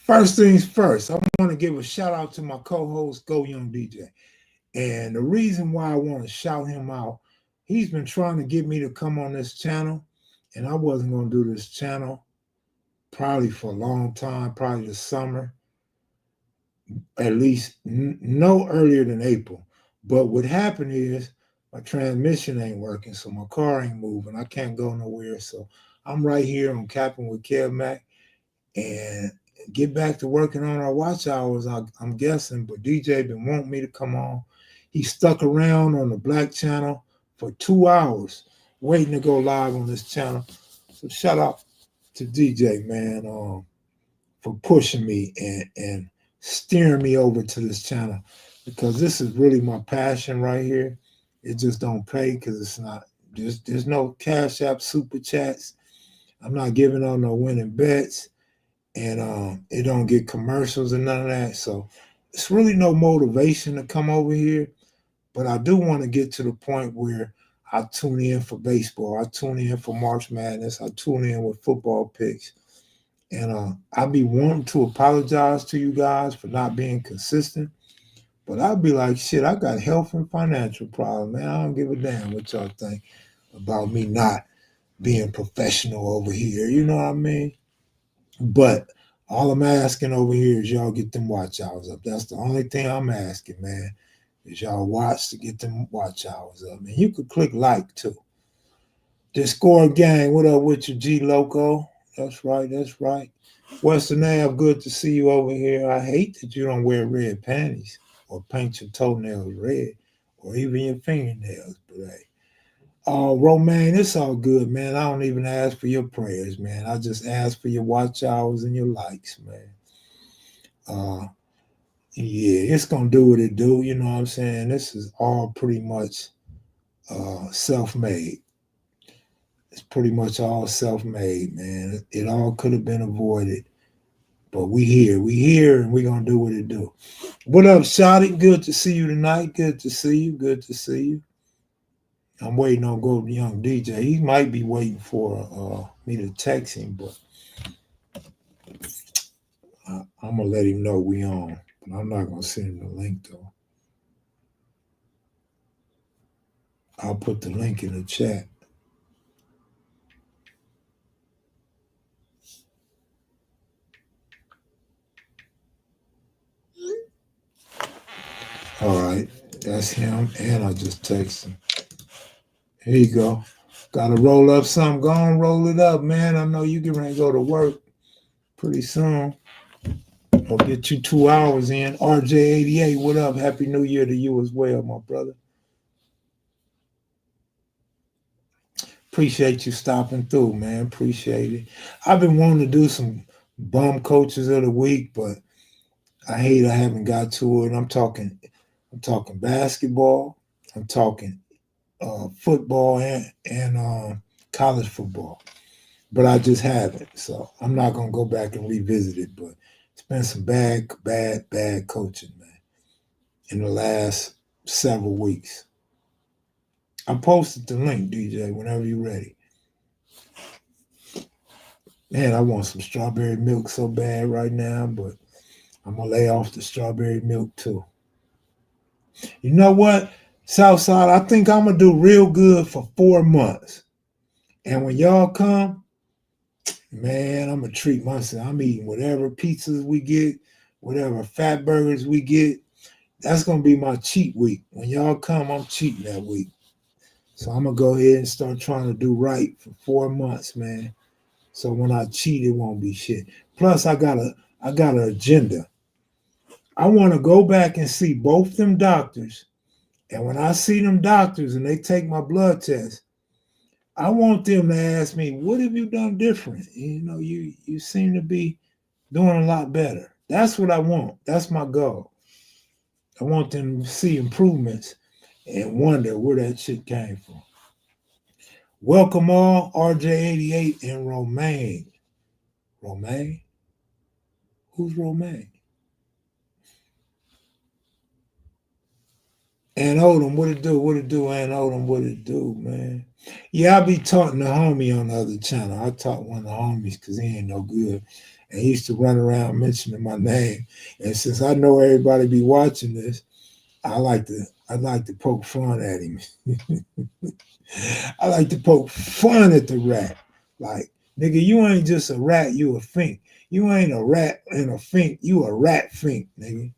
First things first, I want to give a shout out to my co-host GoYung DJ. And the reason why I want to shout him out, he's been trying to get me to come on this channel, and I wasn't going to do this channel probably for a long time, probably this summer, at least no earlier than April. But what happened is my transmission ain't working, so my car ain't moving. I can't go nowhere. So I'm right here on Cappin with Kev Mac and get back to working on our watch hours, I'm guessing. But DJ been wanting me to come on. He stuck around on the Black channel for 2 hours waiting to go live on this channel. So shout out to DJ, man, for pushing me and steering me over to this channel, because this is really my passion right here. It just don't pay because it's not, there's no Cash App super chats. I'm not giving on no winning bets, and it don't get commercials and none of that. So it's really no motivation to come over here. But I do want to get to the point where I tune in for baseball, I tune in for March Madness, I tune in with football picks. And I be wanting to apologize to you guys for not being consistent, but I'll be like, shit, I got health and financial problems, man. I don't give a damn what y'all think about me not being professional over here. You know what I mean? But all I'm asking over here is y'all get them watch hours up. That's the only thing I'm asking, man, is y'all watch to get them watch hours up. And you could click like too. Discord gang, what up with you, G Loco? That's right, that's right. Western Ave, good to see you over here. I hate that you don't wear red panties or paint your toenails red or even your fingernails. But hey, Romaine, it's all good, man. I don't even ask for your prayers, man. I just ask for your watch hours and your likes, man. Yeah, it's gonna do what it do. You know what I'm saying? This is all pretty much self-made. It's pretty much all self-made, man. It all could have been avoided, but we here, and we gonna do what it do. What up, Shotty? Good to see you tonight. Good to see you. Good to see you. I'm waiting on GoYung DJ. He might be waiting for me to text him, but I'm gonna let him know we on. But I'm not gonna send him the link though. I'll put the link in the chat. All right, that's him, and I just text him. Here you go. Gotta roll up something. Go on, roll it up, man. I know you get ready to go to work pretty soon. I'll get you 2 hours in. RJ88, what up? Happy New Year to you as well, my brother. Appreciate you stopping through, man. Appreciate it. I've been wanting to do some bum coaches of the week, but I haven't got to it. I'm talking basketball. I'm talking football and college football, but I just haven't. So I'm not gonna go back and revisit it. But it's been some bad coaching, man, in the last several weeks. I posted the link, DJ, whenever you're ready. Man, I want some strawberry milk so bad right now, but I'm gonna lay off the strawberry milk too. You know what, Southside? I think I'm gonna do real good for 4 months. And when y'all come, man, I'm gonna treat myself. I'm eating whatever pizzas we get, whatever fat burgers we get. That's gonna be my cheat week. When y'all come, I'm cheating that week. So I'm gonna go ahead and start trying to do right for 4 months, man. So when I cheat, it won't be shit. Plus, I got an agenda. I want to go back and see both them doctors. And when I see them doctors and they take my blood test, I want them to ask me, what have you done different? You know, you seem to be doing a lot better. That's what I want. That's my goal. I want them to see improvements and wonder where that shit came from. Welcome all, RJ88 and Romaine. Romaine? Who's Romaine? And Odom, what it do? What it do? And Odom, what it do, man? Yeah, I be talking to homie on the other channel. I taught one of the homies because he ain't no good. And he used to run around mentioning my name. And since I know everybody be watching this, I like to poke fun at him. I like to poke fun at the rat. Like, nigga, you ain't just a rat, you a fink. You ain't a rat and a fink, you a rat fink, nigga.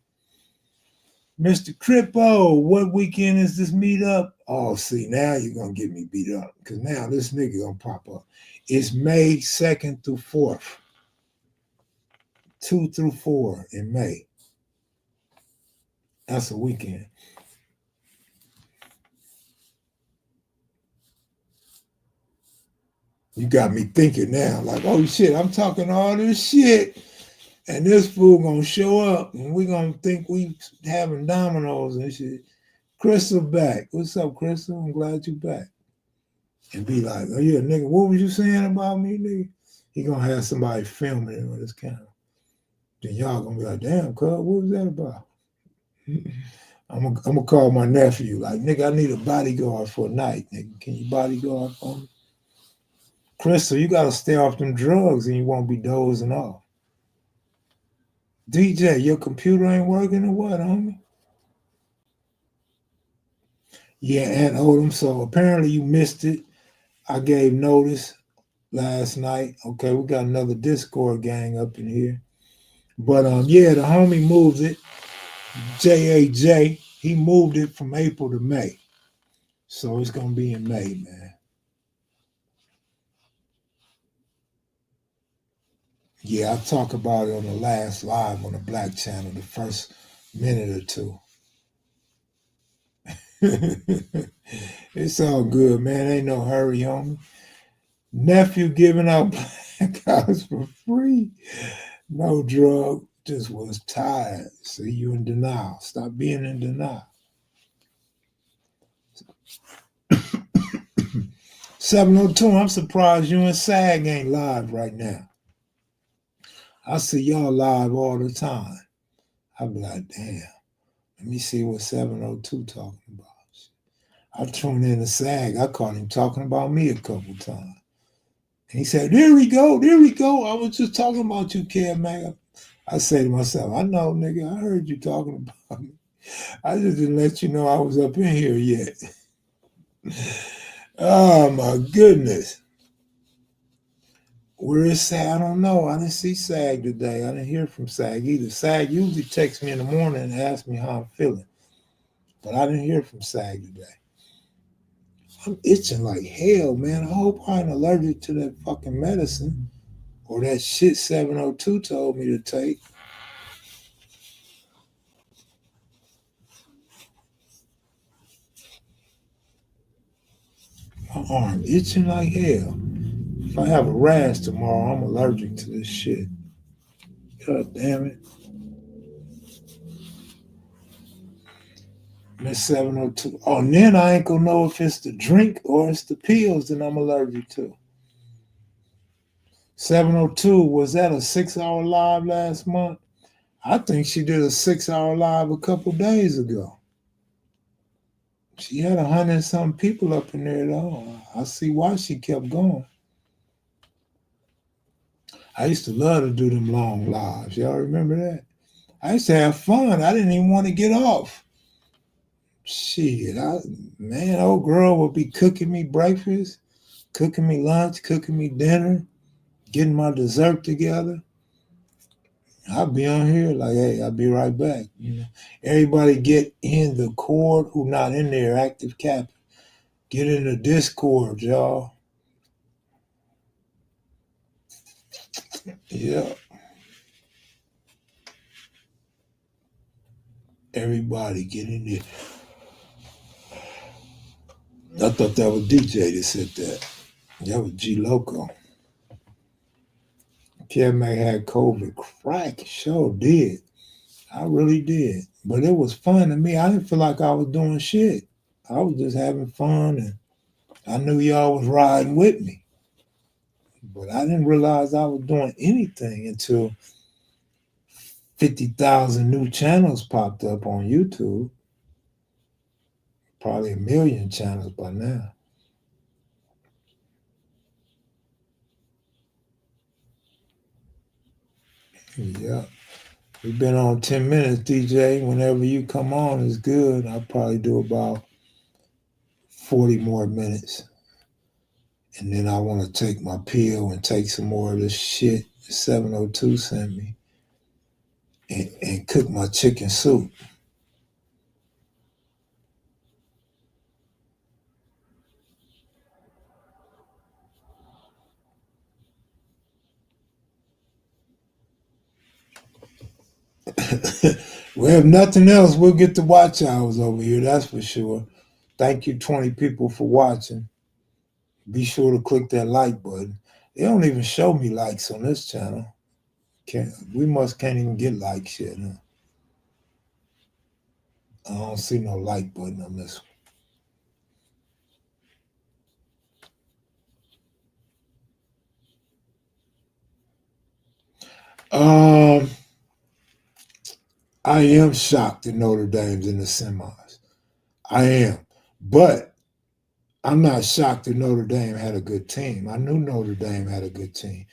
Mr. Crippo, what weekend is this meetup? Oh, see, now you're gonna get me beat up. Cause now this nigga gonna pop up. It's May 2nd through 4th. 2 through 4 in May. That's a weekend. You got me thinking now, like, oh shit, I'm talking all this shit. And this fool gonna show up and we gonna think we having dominoes and shit. Crystal back. What's up, Crystal? I'm glad you back. And be like, oh yeah, nigga, what was you saying about me, nigga? He gonna have somebody filming it on his camera. Then y'all gonna be like, damn, cuz, what was that about? I'm gonna call my nephew, like, nigga, I need a bodyguard for a night, nigga. Can you bodyguard for me? Crystal, you gotta stay off them drugs and you won't be dozing off. DJ, your computer ain't working or what, homie? Yeah, and Odom. So apparently you missed it. I gave notice last night. Okay, we got another Discord gang up in here. But yeah, the homie moved it. JAJ, he moved it from April to May. So it's gonna be in May, man. Yeah, I talk about it on the last live on the Black Channel, the first minute or two. It's all good, man. Ain't no hurry, homie. Nephew giving out black house for free. No drug, just was tired. See, you in denial. Stop being in denial. 702, I'm surprised you and SAG ain't live right now. I see y'all live all the time. I be like, damn, let me see what 702 talking about. I tuned in to SAG. I caught him talking about me a couple times. And he said, there we go, there we go. I was just talking about you, Cam, man. I say to myself, I know, nigga, I heard you talking about me. I just didn't let you know I was up in here yet. Oh, my goodness. Where is SAG? I don't know. I didn't see SAG today. I didn't hear from SAG either. SAG usually texts me in the morning and asks me how I'm feeling. But I didn't hear from SAG today. I'm itching like hell, man. I hope I ain't allergic to that fucking medicine or that shit 702 told me to take. My arm itching like hell. If I have a rash tomorrow, I'm allergic to this shit. God damn it. Miss 702. Oh, and then I ain't gonna know if it's the drink or it's the pills that I'm allergic to. 702, was that a 6-hour live last month? I think she did a 6-hour live a couple days ago. She had 100 and some people up in there though. I see why she kept going. I used to love to do them long lives. Y'all remember that? I used to have fun. I didn't even want to get off. Shit, man, old girl would be cooking me breakfast, cooking me lunch, cooking me dinner, getting my dessert together. I'll be on here like, hey, I'll be right back. You know, everybody get in the cord who not in there, active Cappin. Get in the Discord, y'all. Yeah. Everybody get in there. I thought that was DJ that said that. That was G Loco. Kevin had COVID. Crack, sure did. I really did. But it was fun to me. I didn't feel like I was doing shit. I was just having fun and I knew y'all was riding with me. But I didn't realize I was doing anything until 50,000 new channels popped up on YouTube. Probably a million channels by now. Yeah. We've been on 10 minutes, DJ. Whenever you come on, it's good. I'll probably do about 40 more minutes. And then I want to take my pill and take some more of this shit 702 sent me and cook my chicken soup. Well, if nothing else, we'll get the watch hours over here, that's for sure. Thank you, 20 people, for watching. Be sure to click that like button. They don't even show me likes on this channel. Can't even get likes yet. Huh? I don't see no like button on this one. I am shocked that Notre Dame's in the semis. I am. But I'm not shocked that Notre Dame had a good team. I knew Notre Dame had a good team.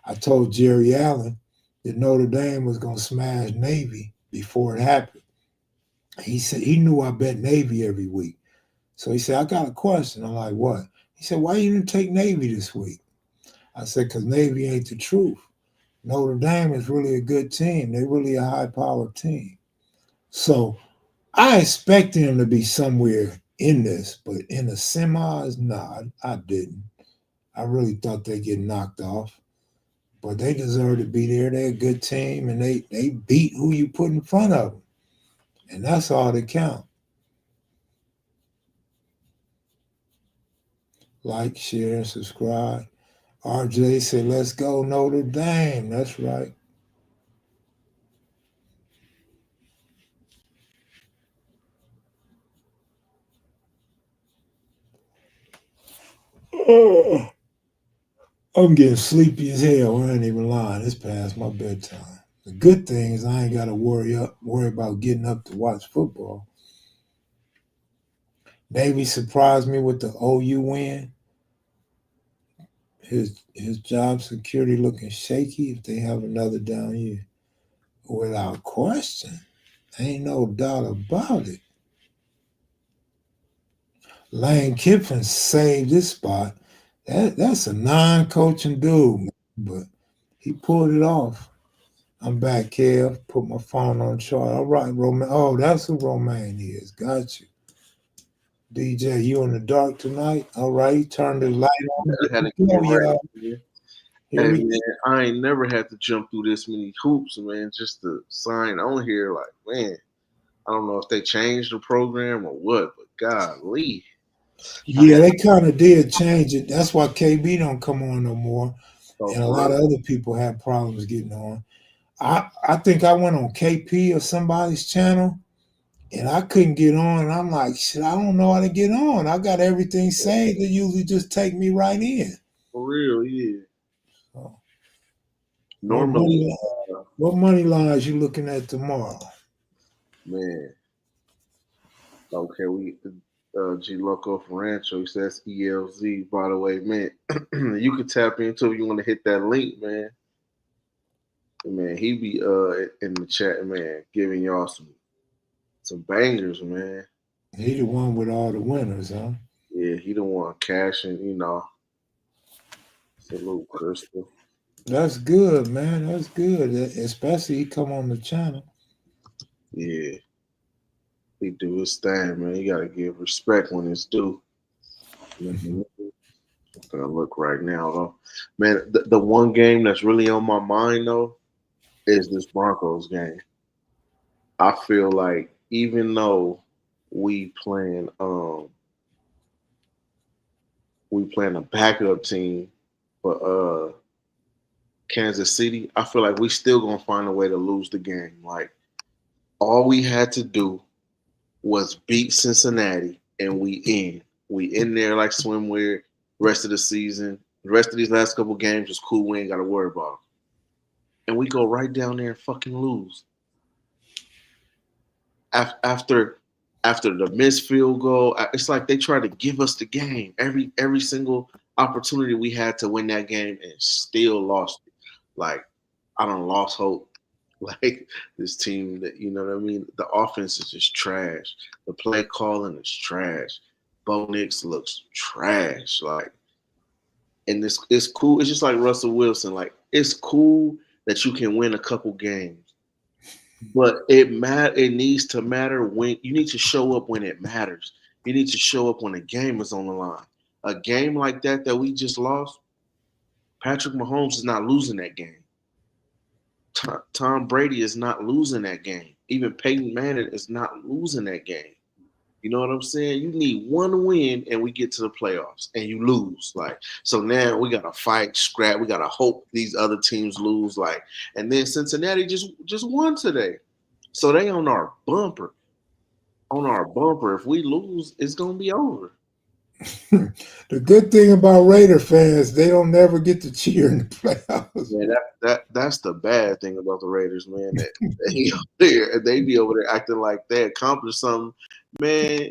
I told Jerry Allen that Notre Dame was going to smash Navy before it happened. He said he knew I bet Navy every week. So he said, I got a question. I'm like, what? He said, why you didn't take Navy this week? I said, because Navy ain't the truth. Notre Dame is really a good team. They're really a high-powered team. So I expect them to be somewhere in this, but in the semis, nah, I didn't. I really thought they'd get knocked off. But they deserve to be there. They're a good team, and they beat who you put in front of them. And that's all that counts. Like, share, and subscribe. RJ said, let's go Notre Dame. That's right. Oh, I'm getting sleepy as hell. I ain't even lying. It's past my bedtime. The good thing is I ain't got to worry about getting up to watch football. Navy surprised me with the OU win. His job security looking shaky if they have another down year. Without question. Ain't no doubt about it. Lane Kiffin saved this spot. That's a non-coaching dude, man, but he pulled it off. I'm back, Kev. Put my phone on charge. All right, Romaine. Oh, that's who Romaine is. Got you. DJ, you in the dark tonight? All right, he turned the light on. I had to Here get we ready. go, Man. Here Hey we man, I ain't never had to jump through this many hoops, man, just to sign on here. Like, man, I don't know if they changed the program or what, but golly, I Yeah, had they kind of did change it. That's why KB don't come on no more, to and a for lot real. of other people have problems getting on. I think I went on KP or somebody's channel, and I couldn't get on. And I'm like, shit, I don't know how to get on. I got everything saved. They usually just take me right in. For real, yeah. So, what Normally, money? What money lines you looking at tomorrow? man, okay, we G Loco Rancho, he says ELZ, by the way, man. You could tap into if you want to hit that link, man. Man, he be in the chat, man, giving y'all some bangers, man. He the one with all the winners, huh? Yeah, he the one cashing, salute Crystal. That's good, man. That's good. Especially he come on the channel. Yeah, he do his thing, man. You gotta give respect when it's due. I'm gonna look right now, though. Man, the one game that's really on my mind though is this Broncos game. I feel like even though we playing we playing a backup team for Kansas City, I feel like we still gonna find a way to lose the game. Like all we had to do was beat Cincinnati, and we in. We in there like swimwear. Rest of the season, the rest of these last couple games was cool. We ain't got to worry about. And we go right down there and fucking lose. After after the missed field goal, it's like they try to give us the game every single opportunity we had to win that game and still lost it. Like I don't lost hope. Like this team that you know what I mean. The offense is just trash. The play calling is trash. Bo Nix looks trash. Like, and it's cool. It's just like Russell Wilson. Like it's cool that you can win a couple games, but it needs to matter when you need to show up when it matters. You need to show up when the game is on the line. A game like that we just lost, Patrick Mahomes is not losing that game. Tom Brady is not losing that game. Even Peyton Manning is not losing that game. You know what I'm saying? You need one win and we get to the playoffs and you lose. Like, so now we gotta fight, scrap, we gotta hope these other teams lose. Like, and then Cincinnati just won today. So they on our bumper. On our bumper. If we lose, it's gonna be over. The good thing about Raider fans, they don't never get to cheer in the playoffs. Yeah, that's the bad thing about the Raiders, man. They be over there acting like they accomplished something, man.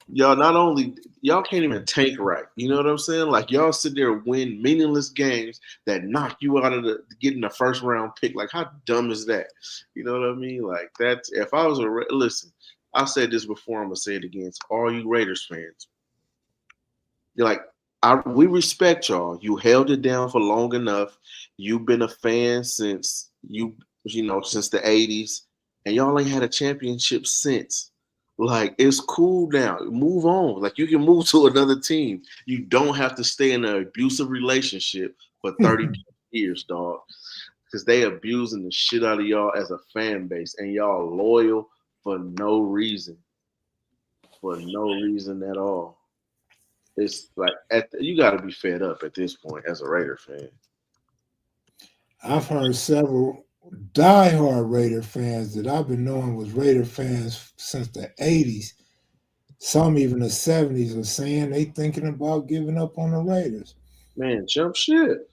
Y'all not only y'all can't even tank right. You know what I'm saying? Like y'all sit there and win meaningless games that knock you out of the getting the first round pick. Like how dumb is that? You know what I mean? Like that's if I was listen, I said this before. I'm gonna say it again to all you Raiders fans. You're like, we respect y'all. You held it down for long enough. You've been a fan since since the '80s, and y'all ain't had a championship since. Like, it's cool now. Move on. Like, you can move to another team. You don't have to stay in an abusive relationship for 30 years, dog. Because they abusing the shit out of y'all as a fan base, and y'all loyal for no reason. For no reason at all. It's like you got to be fed up at this point as a Raider fan. I've heard several diehard Raider fans that I've been knowing was Raider fans since the 80s, some even the 70s, are saying they thinking about giving up on the Raiders. Man, jump shit.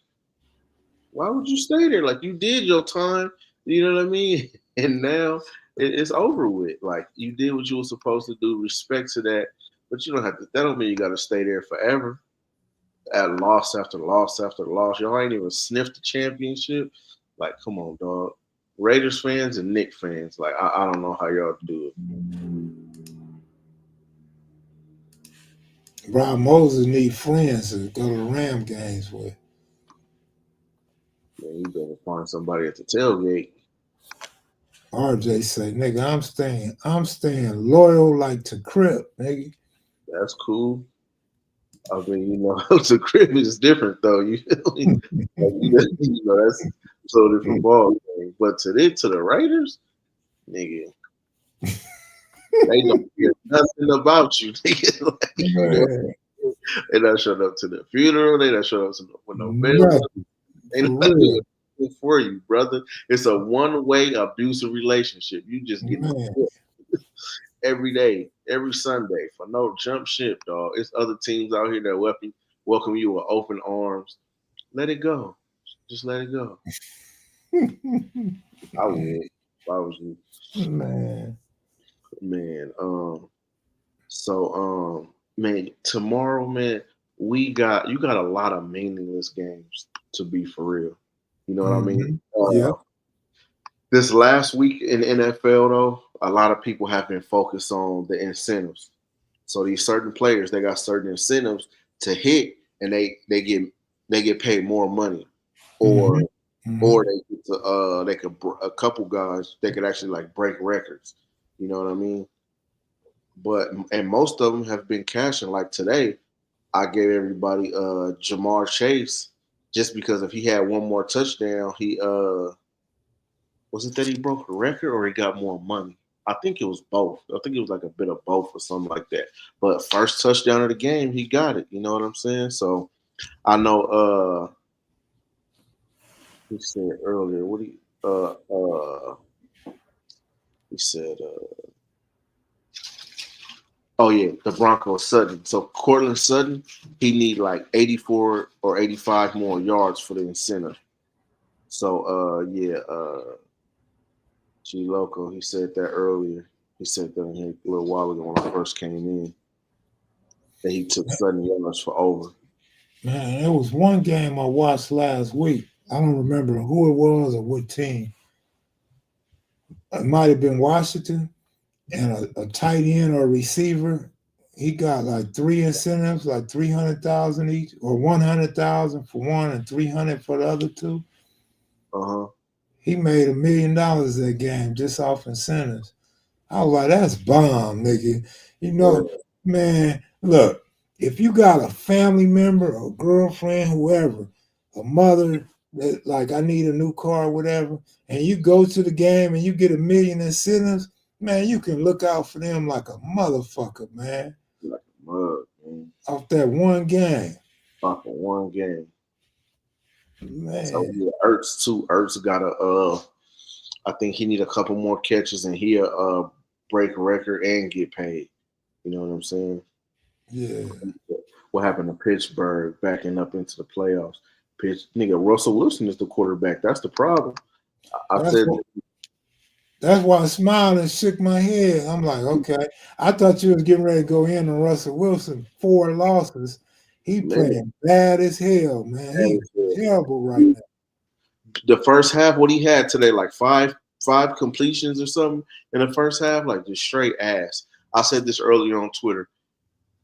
Why would you stay there? Like you did your time, you know what I mean? And now it's over with. Like you did what you were supposed to do. Respect to that, but you don't have to. That don't mean you got to stay there forever. At loss after loss after loss, y'all ain't even sniffed the championship. Like, come on, dog. Raiders fans and Knicks fans, like I don't know how y'all do it. Brian Moses need friends to go to the Ram games with. Man, you better find somebody at the tailgate. RJ say, nigga, I'm staying loyal like to Crip, nigga. That's cool. I mean, the crib is different though. You feel me? That's so different ball game. But to the Raiders, nigga, they don't hear nothing about you. Nigga. Like, they not showing up to the funeral. They not showing up with no mail. They not doing anything for you, brother. It's a one-way abusive relationship. You just get every day, every Sunday for no jump ship, dog. It's other teams out here that welcome you with open arms. Let it go. Just let it go. I would if I was you. Man. Man, tomorrow, man, you got a lot of meaningless games to be for real. You know what I mean? Yeah. This last week in NFL, though, a lot of people have been focused on the incentives. So these certain players, they got certain incentives to hit, and they get paid more money, or they get to a couple guys they could actually like break records. You know what I mean? And most of them have been cashing. Like today, I gave everybody Jamar Chase just because if he had one more touchdown, he was it that he broke a record or he got more money? I think it was both. I think it was like a bit of both or something like that. But first touchdown of the game, he got it. You know what I'm saying? So I know he said earlier, he said oh yeah, the Broncos Sutton. So Cortland Sutton, he need like 84 or 85 more yards for the incentive. So G Loco, he said that earlier. He said that a little while ago when I first came in that he took 7 yards for over. Man, there was one game I watched last week. I don't remember who it was or what team. It might have been Washington, and a tight end or a receiver. He got like 3 incentives, like 300,000 each, or 100,000 for one and 300 for the other two. He made $1 million that game just off incentives. I was like, that's bomb, nigga. You know, man, look, if you got a family member, a girlfriend, whoever, a mother, that like I need a new car or whatever, and you go to the game and you get $1 million incentives, man, you can look out for them like a motherfucker, man. Like a mug, man. Off that one game. Off of one game. Man. So yeah, Ertz too. Ertz got I think he need a couple more catches and he'll break a record and get paid. You know what I'm saying? Yeah. What happened to Pittsburgh backing up into the playoffs? Nigga, Russell Wilson is the quarterback. That's the problem. That's why I smiled and shook my head. I'm like, okay. I thought you was getting ready to go in on Russell Wilson. 4 losses. He playing bad as hell, man. He's terrible right now. The first half, what he had today, like five completions or something in the first half, like just straight ass. I said this earlier on Twitter.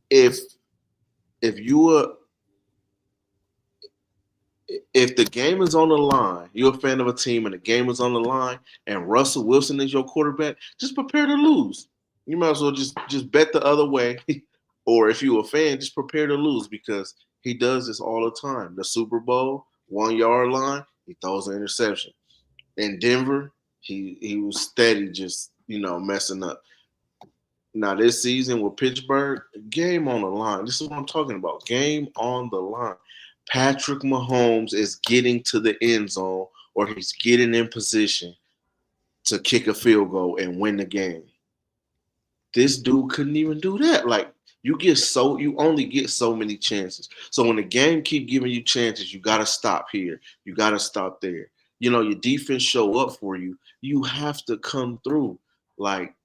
If the game is on the line, you're a fan of a team and the game is on the line, and Russell Wilson is your quarterback, just prepare to lose. You might as well just bet the other way. Or if you're a fan, just prepare to lose because he does this all the time. The Super Bowl, 1 yard line, he throws an interception. In Denver, he was steady just, messing up. Now this season with Pittsburgh, game on the line. This is what I'm talking about. Game on the line. Patrick Mahomes is getting to the end zone or he's getting in position to kick a field goal and win the game. This dude couldn't even do that. Like you only get so many chances. So when the game keep giving you chances, you got to stop here. You got to stop there. Your defense show up for you. You have to come through. Like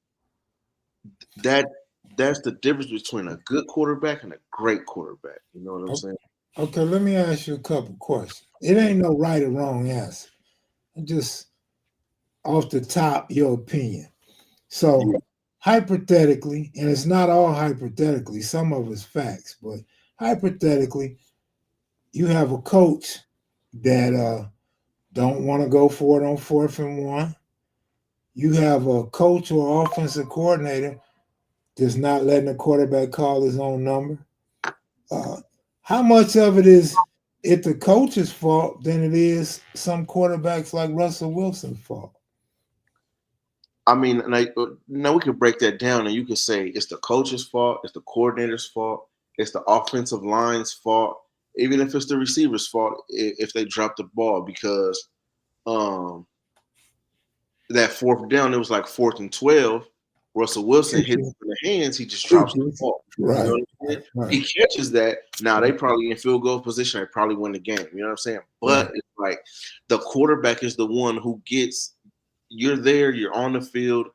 that's the difference between a good quarterback and a great quarterback. You know what I'm saying? Okay, let me ask you a couple questions. It ain't no right or wrong answer. Just off the top, your opinion. So hypothetically, and it's not all hypothetically, some of it's facts, but hypothetically, you have a coach that don't want to go for it on 4th and 1. You have a coach or offensive coordinator that's not letting the quarterback call his own number. How much of it is it the coach's fault than it is some quarterbacks like Russell Wilson's fault? I mean, now we could break that down and you could say it's the coach's fault, it's the coordinator's fault, it's the offensive line's fault, even if it's the receiver's fault if they drop the ball because that 4th down, it was like 4th and 12. Russell Wilson hits him in the hands, he just drops the ball. Right. You know what I'm saying? Right. He catches that. Now they probably in field goal position, they probably win the game. You know what I'm saying? But it's like the quarterback is the one who gets you're there, you're on the field,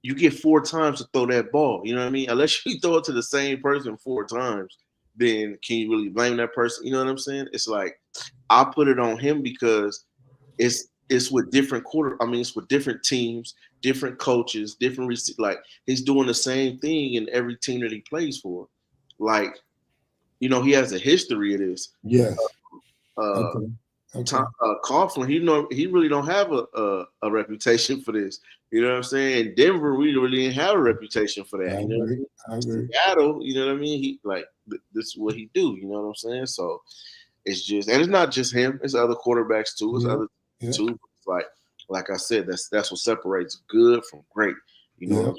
you get 4 times to throw that ball. You know what I mean? Unless you throw it to the same person 4 times, then can you really blame that person? You know what I'm saying? It's like I put it on him because it's with different it's with different teams, different coaches, different like he's doing the same thing in every team that he plays for. Like, he has a history of this. Yes. Okay. Coughlin, he really don't have a reputation for this. You know what I'm saying? In Denver, we really didn't have a reputation for that. I agree. Seattle, you know what I mean? He this is what he do. You know what I'm saying? So it's just, and it's not just him. It's other quarterbacks too. It's other too. It's like I said, that's what separates good from great. You know,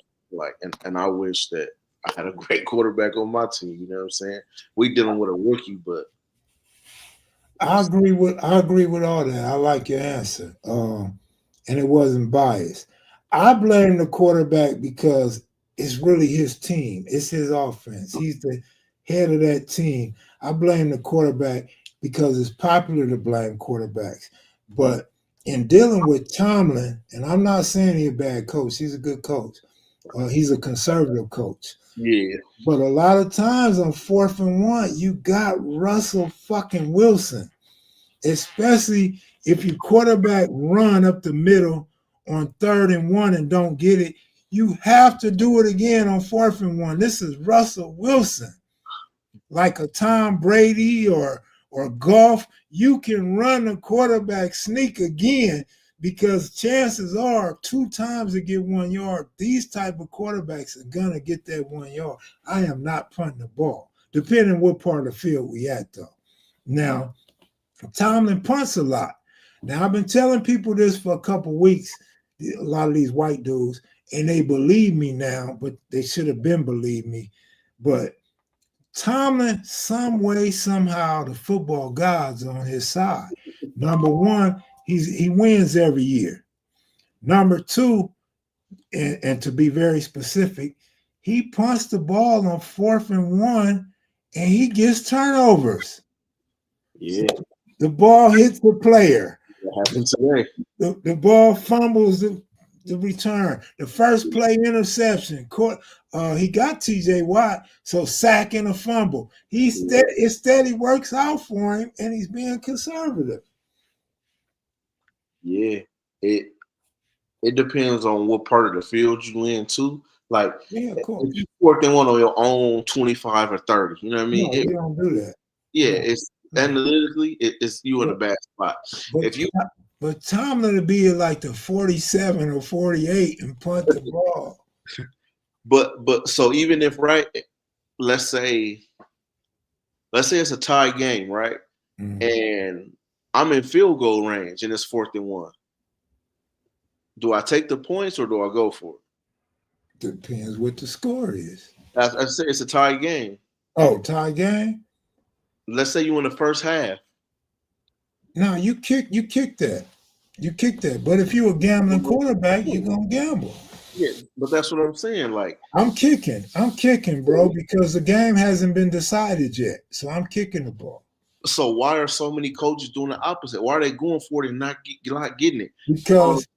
and I wish that I had a great quarterback on my team. You know what I'm saying? We dealing with a rookie, but I agree with all that. I like your answer, and it wasn't biased. I blame the quarterback because it's really his team. It's his offense. He's the head of that team. I blame the quarterback because it's popular to blame quarterbacks. But in dealing with Tomlin, and I'm not saying he's a bad coach, he's a good coach. He's a conservative coach. Yeah. But a lot of times on 4th and 1, you got Russell fucking Wilson, especially if your quarterback run up the middle on 3rd and 1 and don't get it. You have to do it again on 4th and 1. This is Russell Wilson, like a Tom Brady or Golf. You can run the quarterback sneak again because chances are 2 times to get 1 yard. These type of quarterbacks are gonna get that 1 yard. I am not punting the ball, depending on what part of the field we at though. Now, Tomlin punts a lot. Now, I've been telling people this for a couple weeks, a lot of these white dudes, and they believe me now, but they should have been believe me. But Tomlin, some way, somehow, the football gods on his side. Number one, he wins every year. Number two, and to be very specific, he punts the ball on 4th and 1, and he gets turnovers. Yeah. So the ball hits the player. What happened today? The ball fumbles the return. The first play interception. He got TJ Watt, so sack and a fumble. It steady works out for him, and he's being conservative. Yeah. It depends on what part of the field you in too. Like Yeah, of course. if you 4th and 1 on your own 25 or 30, you know what I mean? No, we don't do that. Yeah, it's analytically it's you in a bad spot. But Tomlin would be at like the 47 or 48 and punt the ball. But so even if let's say it's a tie game, right? Mm-hmm. And I'm in field goal range and it's 4th and 1. Do I take the points or do I go for it? Depends what the score is. I say it's a tie game. Oh, tie game? Let's say you in the first half. No, you kick that. You kick that. But if you're a gambling quarterback, you're gonna gamble. Yeah, but that's what I'm saying. Like I'm kicking, bro, because the game hasn't been decided yet. So I'm kicking the ball. So why are so many coaches doing the opposite? Why are they going for it and not getting it? Because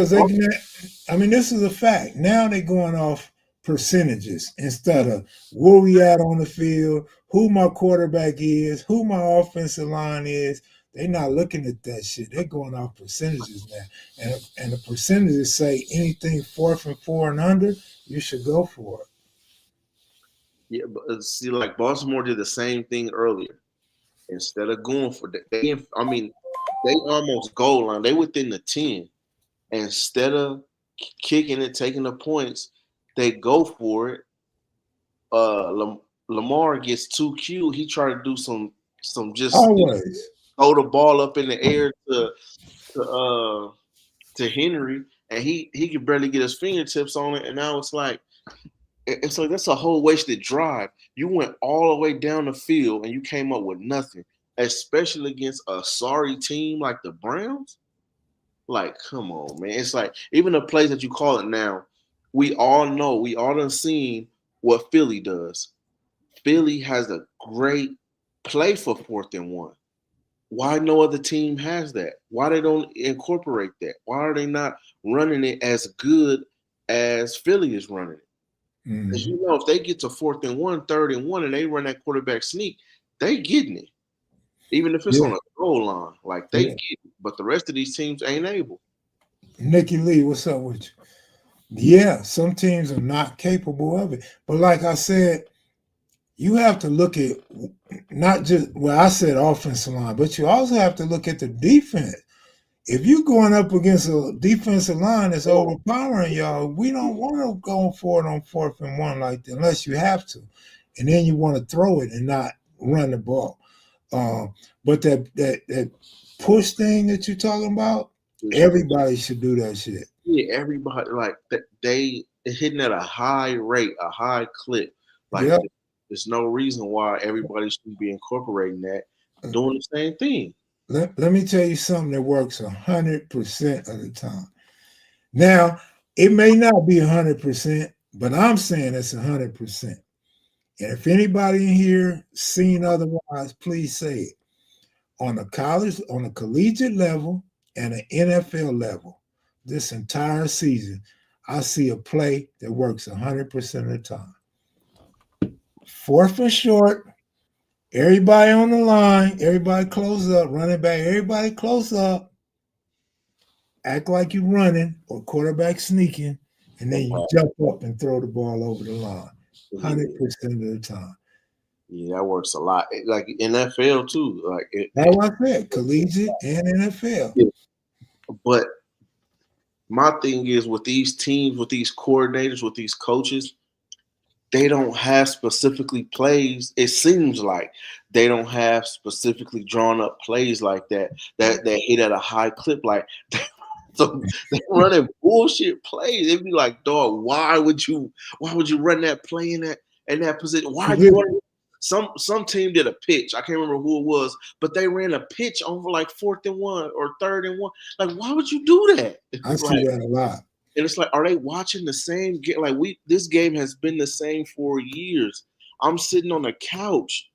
this is a fact. Now they're going off percentages instead of where we at on the field, who my quarterback is, who my offensive line is. They're not looking at that shit. They're going off percentages now. And the percentages say anything 4th and 4 and under, you should go for it. Yeah, but see, like Baltimore did the same thing earlier. Instead of going for that, they almost goal line. They within the 10. Instead of kicking it, taking the points, they go for it. Lamar gets too cute. He tried to do some just always throw the ball up in the air to Henry, and he could barely get his fingertips on it. And now it's like that's a whole wasted drive. You went all the way down the field and you came up with nothing, especially against a sorry team like the Browns. Like, come on, man. It's like even the plays that you call it now, we all know, we all done seen what Philly does. Philly has a great play for 4th and 1. Why no other team has that? Why they don't incorporate that? Why are they not running it as good as Philly is running it? Because you know, if they get to 4th and 1, 3rd and 1, and they run that quarterback sneak, they getting it. Even if it's on a goal line, like they get it. But the rest of these teams ain't able. Nikki Lee, what's up with you? Yeah, some teams are not capable of it. But like I said, you have to look at not just, I said offensive line, but you also have to look at the defense. If you're going up against a defensive line that's overpowering y'all, we don't want to go for it on 4th and 1 like that unless you have to. And then you want to throw it and not run the ball. But that push thing that you're talking about, everybody should do that shit. Yeah, everybody, like they hitting at a high rate, a high clip. Like there's no reason why everybody should be incorporating that, doing the same thing. Let me tell you something that works 100% of the time. Now, it may not be 100%, but I'm saying it's 100%. And if anybody in here seen otherwise, please say it. On a collegiate level and an NFL level, this entire season, I see a play that works 100% of the time. 4th and short, everybody on the line, everybody close up, running back, everybody close up, act like you're running or quarterback sneaking, and then you jump up and throw the ball over the line 100% of the time. Yeah, that works a lot. Like NFL too. That's what I said, collegiate and NFL. Yeah. But my thing is with these teams, with these coordinators, with these coaches, they don't have specifically plays. It seems like they don't have specifically drawn up plays like that hit at a high clip. Like so they're running bullshit plays. It'd be like, dog, why would you run that play in that position? Why are you running? Some team did a pitch. I can't remember who it was, but they ran a pitch over like 4th and 1 or 3rd and 1. Like, why would you do that? I see that a lot. And it's like, are they watching the same game? Like this game has been the same for years. I'm sitting on a couch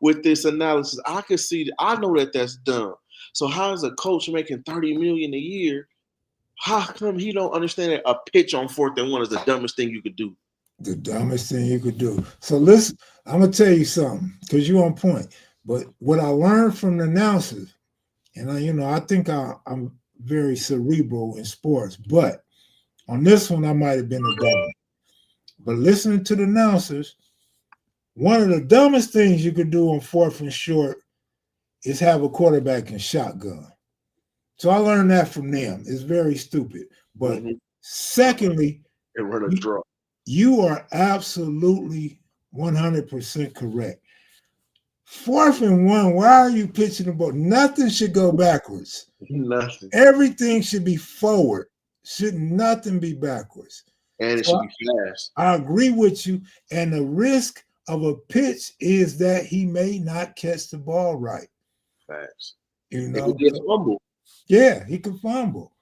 with this analysis. I can see. I know that's dumb. So how is a coach making $30 million a year? How come he don't understand that a pitch on 4th and 1 is the dumbest thing you could do? The dumbest thing you could do. So listen, I'm gonna tell you something because you're on point. But what I learned from the announcers, and I think I'm very cerebral in sports, but on this one I might have been a dummy. But listening to the announcers, one of the dumbest things you could do on 4th and short is have a quarterback in shotgun. So I learned that from them. It's very stupid. But secondly, and run a draw. You are absolutely 100% correct. 4th and 1, why are you pitching the ball? Nothing should go backwards. Nothing. Everything should be forward. Should nothing be backwards. And it should be fast. I agree with you. And the risk of a pitch is that he may not catch the ball right. Facts. He could get fumbled. Yeah, he could fumble.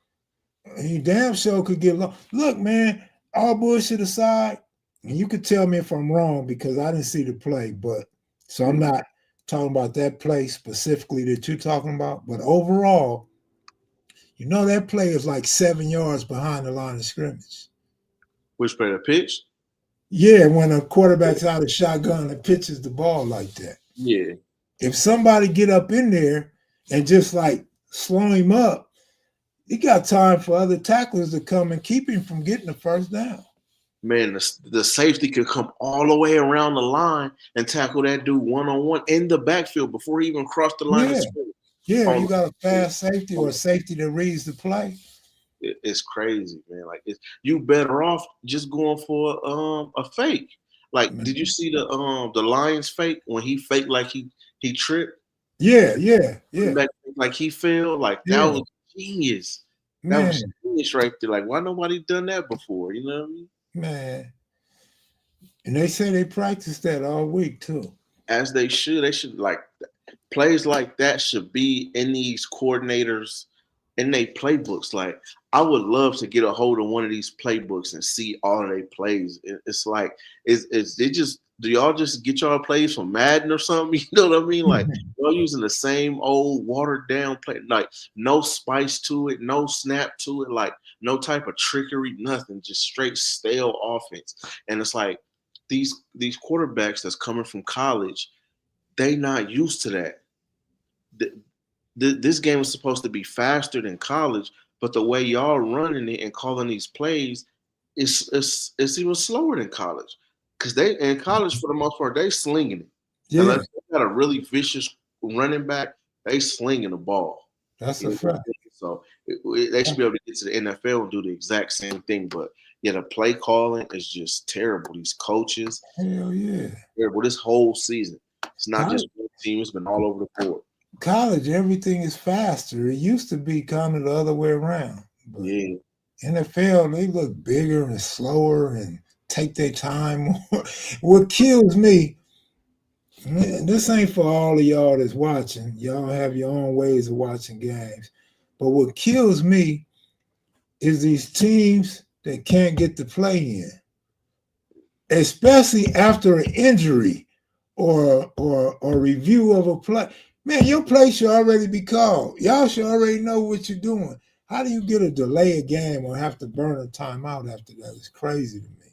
He damn sure could get low. Look, man, all bullshit aside, and you could tell me if I'm wrong because I didn't see the play, but so I'm not talking about that play specifically that you're talking about, but overall, that play is like 7 yards behind the line of scrimmage. Which play, the pitch? Yeah, when a quarterback's out of shotgun and pitches the ball like that. Yeah. If somebody get up in there and just like slow him up, he got time for other tacklers to come and keep him from getting the first down. Man, the safety could come all the way around the line and tackle that dude one-on-one in the backfield before he even crossed the line of scrimmage. Yeah, you got a fast safety or a safety that reads the play. It's crazy, man. Like you better off just going for a fake. Like, did you see the Lions fake when he faked like he tripped? Yeah. Like he fell. Like that was genius. Man. That was genius right there. Like, why nobody done that before? You know what I mean? Man. And they say they practice that all week too. As they should. They should, like, plays like that should be in these coordinators in their playbooks. Like, I would love to get a hold of one of these playbooks and see all of their plays. It's like, do y'all just get y'all plays from Madden or something? You know what I mean? Like, y'all using the same old watered down play, like no spice to it, no snap to it, like no type of trickery, nothing, just straight stale offense. And it's like these quarterbacks that's coming from college, they not used to that. This game is supposed to be faster than college, but the way y'all running it and calling these plays, it's even slower than college. Because they in college, for the most part, they slinging it. Yeah. Unless they got a really vicious running back, they slinging the ball. That's a fact. So they should be able to get to the NFL and do the exact same thing. But yeah, the play calling is just terrible. These coaches, hell yeah, terrible. This whole season, it's not just one team; it's been all over the board. College, everything is faster. It used to be kind of the other way around. But yeah. NFL, they look bigger and slower and take their time more. What kills me, this ain't for all of y'all that's watching. Y'all have your own ways of watching games. But what kills me is these teams that can't get the play in, especially after an injury or review of a play. Man, your play should already be called. Y'all should already know what you're doing. How do you get a delay a game or have to burn a timeout after that? It's crazy to me.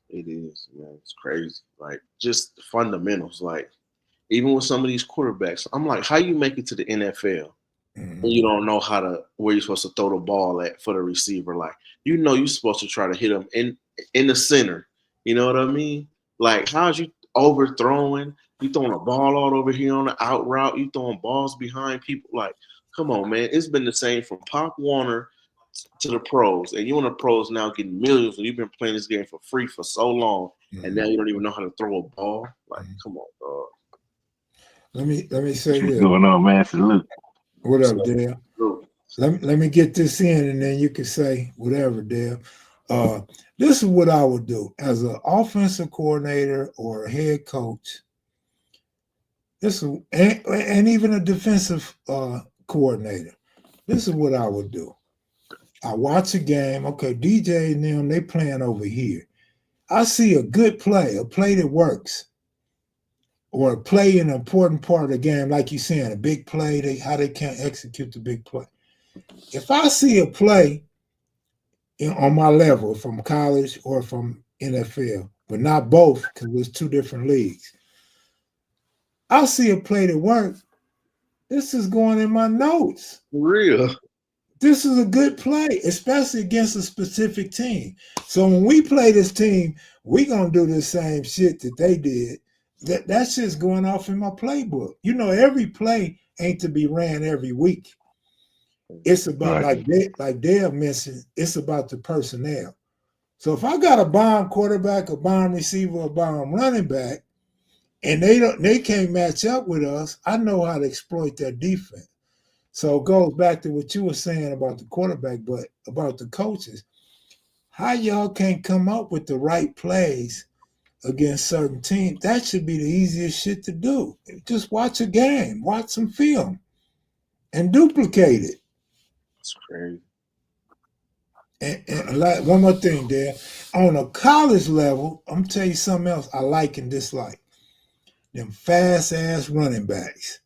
It is, man. It's crazy. Like just the fundamentals. Like even with some of these quarterbacks, I'm like, how you make it to the NFL and you don't know how to where you're supposed to throw the ball at for the receiver? Like you're supposed to try to hit them in the center. You know what I mean? Like how's you overthrowing? You throwing a ball all over here on the out route. You throwing balls behind people. Like, come on, man. It's been the same from Pop Warner to the pros, and you in the pros now getting millions, and you've been playing this game for free for so long, and now you don't even know how to throw a ball. Like, come on, dog. Let me say What's this. going on, man? Salute. What up, Dale? Let me get this in, and then you can say whatever, Dale. This is what I would do as an offensive coordinator or a head coach. And even a defensive coordinator. This is what I would do. I watch a game. Okay, DJ and them, they playing over here. I see a good play, a play that works, or a play in an important part of the game, like you're saying, a big play, how they can't execute the big play. If I see a play on my level from college or from NFL, but not both because it's two different leagues, I'll see a play that works. This is going in my notes. For real. This is a good play, especially against a specific team. So when we play this team, we're going to do the same shit that they did. That shit's going off in my playbook. You know, every play ain't to be ran every week. It's about, like Dale mentioned, it's about the personnel. So if I got a bomb quarterback, a bomb receiver, a bomb running back, and they can't match up with us, I know how to exploit their defense. So it goes back to what you were saying about the quarterback, but about the coaches. How y'all can't come up with the right plays against certain teams? That should be the easiest shit to do. Just watch a game, watch some film, and duplicate it. It's crazy. And like, one more thing, there. On a college level, I'm going to tell you something else I like and dislike. Them fast-ass running backs.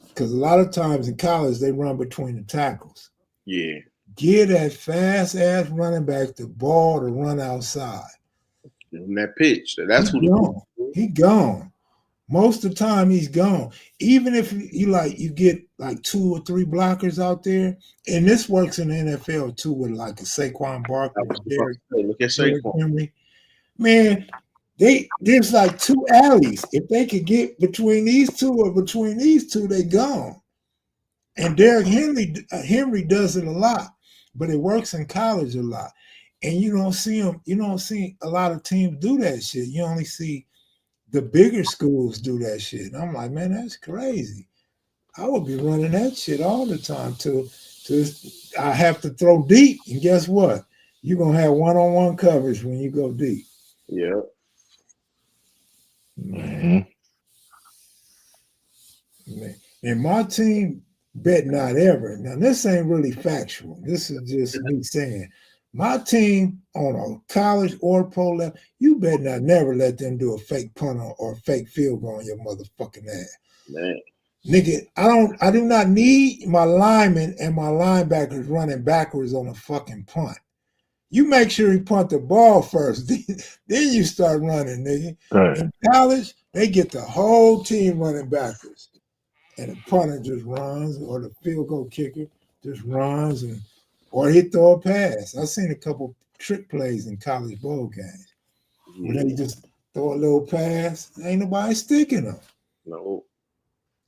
Because a lot of times in college, they run between the tackles. Yeah. Give that fast-ass running back the ball to run outside. And that pitch. That's who gone. He gone. Most of the time, he's gone. Even if you get like 2 or 3 blockers out there, and this works in the NFL too with like a Saquon Barkley, look at Saquon. Henry. Man, there's like 2 alleys. If they could get between these two or between these two, they gone. And Derrick Henry does it a lot, but it works in college a lot. And you don't see a lot of teams do that shit. You only see the bigger schools do that shit. And I'm like, man, that's crazy. I would be running that shit all the time too. I have to throw deep, and guess what? You're gonna have one-on-one coverage when you go deep. Yeah. Man. And my team bet not ever. Now, this ain't really factual. This is just me saying. My team on a college or pro level, you bet not never let them do a fake punt or a fake field goal on your motherfucking ass. Man. Nigga, I do not need my linemen and my linebackers running backwards on a fucking punt. You make sure you punt the ball first, then you start running, nigga. Right. In college, they get the whole team running backwards. And the punter just runs, or the field goal kicker just runs, or he throw a pass. I've seen a couple trick plays in college bowl games where they just throw a little pass. Ain't nobody sticking them. No.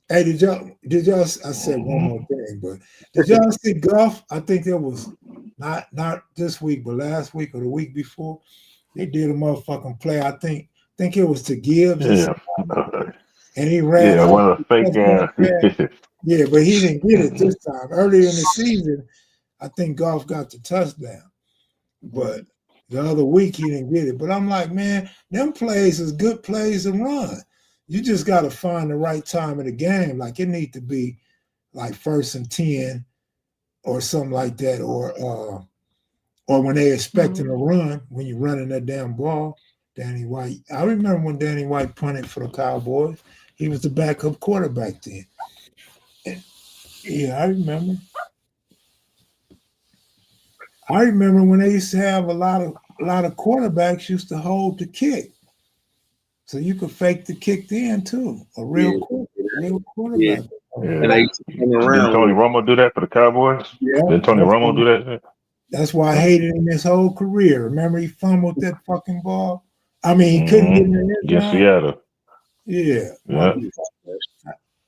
Hey, did y'all? I said one more thing, but did y'all see Goff? I think it was not this week, but last week or the week before. They did a motherfucking play. I think it was to Gibbs. Yeah. And he ran out. One of the fake guys. Yeah, but he didn't get it this time. Earlier in the season, I think Goff got the touchdown. But the other week, he didn't get it. But I'm like, man, them plays is good plays to run. You just got to find the right time of the game. Like, it need to be like 1st and 10 or something like that. Or when they expecting a run, when you're running that damn ball, Danny White. I remember when Danny White punted for the Cowboys. He was the backup quarterback then. And, yeah, I remember. I remember when they used to have a lot of quarterbacks used to hold the kick, so you could fake the kick then too. A real Yeah. quarterback. And they used to come Didn't around Tony with Romo do that for the Cowboys? Yeah, Didn't Tony Romo do that? that's why I hated him his whole career. Remember, he fumbled that fucking ball. I mean, he couldn't get in the end Against zone. Seattle. Yeah, Yeah.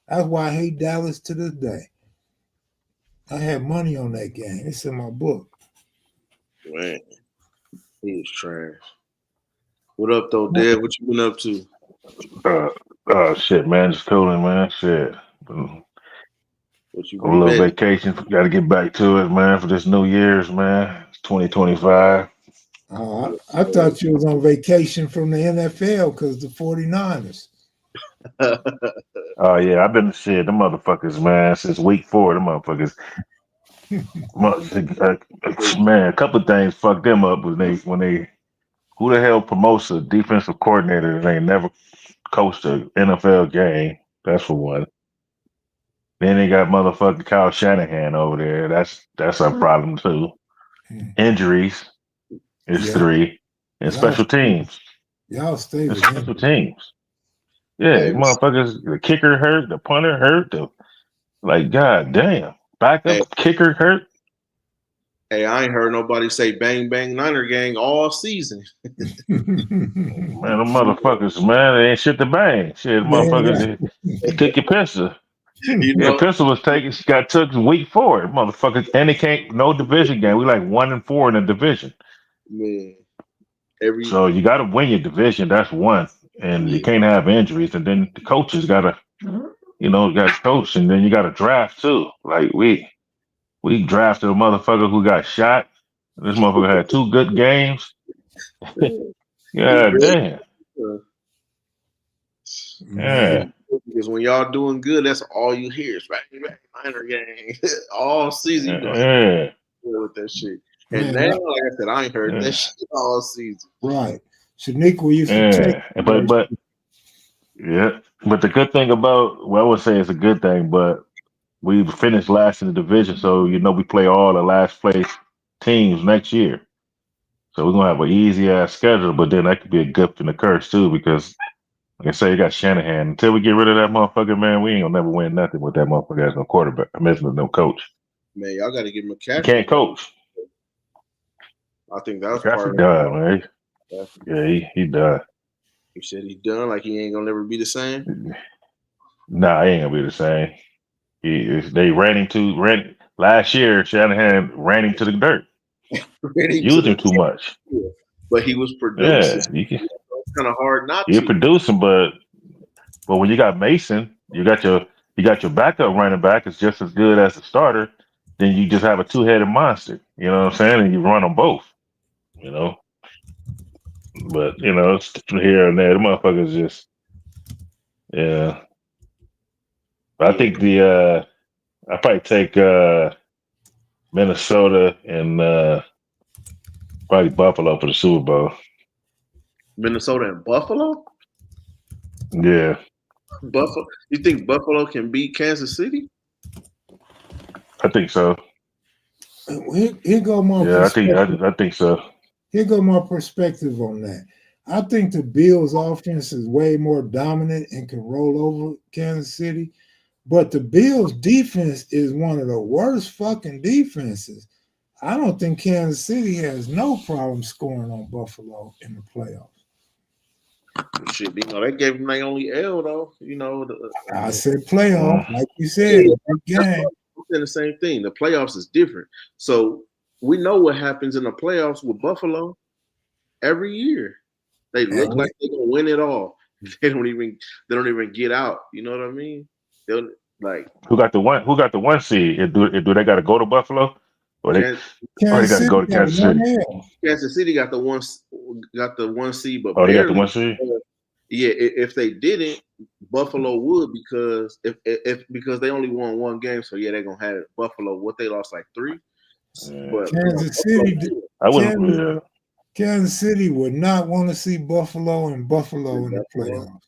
that's why I hate Dallas to this day. I had money on that game. It's in my book. Man, he was trash. What up, though, Dad? What you been up to? Shit, man. Just cooling, man. Shit. What you A little been vacation. Got to get back to it, man, for this New Year's, man. It's 2025. I thought you was on vacation from the NFL because the 49ers. Oh, yeah. I've been shit. Them motherfuckers, man, since week 4. Them motherfuckers. Man, a couple of things fucked them up when they who the hell promotes a defensive coordinator that ain't never coached an NFL game? That's for one. Then they got motherfucking Kyle Shanahan over there. That's a problem too. Injuries is 3, and special teams. Y'all stay with Special him. teams. Yeah, Hey, motherfuckers. The kicker hurt. The punter hurt. Like, god damn, backup kicker hurt. Hey, I ain't heard nobody say "bang bang Niner gang" all season. Man, them motherfuckers, man, they ain't shit to bang. Shit, motherfuckers, they took your pistol. You Your know, pistol was taken, got took week 4, motherfuckers, and they can't no division game. We like 1-4 in the division. man. So you got to win your division. That's one, and you can't have injuries. And then the coaches got to, got to coach, and then you got to draft too. Like we drafted a motherfucker who got shot. This motherfucker had 2 good games. Yeah, damn. Yeah. Because when y'all doing good, that's all you hear. It's bang bang Niner gang all season. You Yeah. with that shit. And now, like I said, I ain't heard that shit all season. Right. Shaniqua used to take. But the good thing about, well, I would say it's a good thing, but we finished last in the division, so we play all the last place teams next year. So we're gonna have an easy ass schedule, but then that could be a gift and a curse too, because like I say, you got Shanahan. Until we get rid of that motherfucker, man, we ain't gonna never win nothing with that motherfucker as no quarterback. I mean, no coach. Man, y'all got to give McCaffrey. He can't coach. I think that was part of done, man. Yeah, he done. He said he's done. Like he ain't gonna never be the same. Nah, he ain't gonna be the same. They ran last year. Shanahan ran him to the dirt. Used him too much. But he was producing. Yeah, it's kind of hard not you're to. producing, but when you got Mason, you got your backup running back is just as good as the starter. Then you just have a 2-headed monster. You know what I'm saying? And you run them both. But it's here and there. The motherfuckers just yeah. But I think I probably take Minnesota and probably Buffalo for the Super Bowl. Minnesota and Buffalo? Yeah. Buffalo. You think Buffalo can beat Kansas City? I think so. Here go my perspective. I think so. Here go my perspective on that. I think the Bills' offense is way more dominant and can roll over Kansas City. But the Bills' defense is one of the worst fucking defenses. I don't think Kansas City has no problem scoring on Buffalo in the playoffs. Shit, they gave them their only L though. I said playoff, like you said, game. I'm saying the same thing. The playoffs is different. So we know what happens in the playoffs with Buffalo every year. They look like they're gonna win it all. They don't even get out. You know what I mean? They'll like who got the 1 seed? Do they got to go to Buffalo, or they got to go to Kansas City? Kansas City got the 1 seed, but they got the 1 seed. Yeah, if they didn't, Buffalo would because because they only won 1 game, so yeah, they're gonna have it. Buffalo. What they lost like 3, but Kansas City. Kansas City would not want to see Buffalo in the playoffs.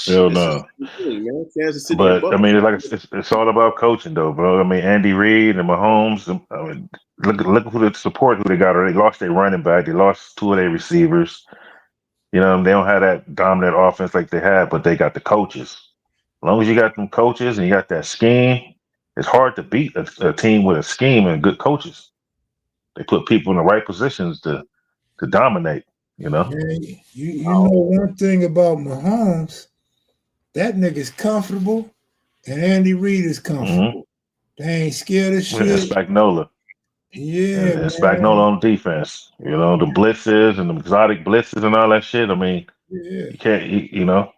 Hell It's the no. same thing, man. Kansas City and But I Buffalo. mean, it's all about coaching, though, bro. I mean, Andy Reid and Mahomes. I mean, look who the support who they got. They lost their running back. They lost two of their receivers. You know, they don't have that dominant offense like they had, but they got the coaches. As long as you got them coaches and you got that scheme, it's hard to beat a team with a scheme and good coaches. They put people in the right positions to dominate. You know. Man, you know one thing about Mahomes, that nigga's comfortable, and Andy Reid is Mm-hmm. comfortable. They ain't scared of And shit. Spagnola. Yeah, And Spagnola man. on defense. You know, the blitzes and the exotic blitzes and all that shit. I mean, Yeah, you can't, you know,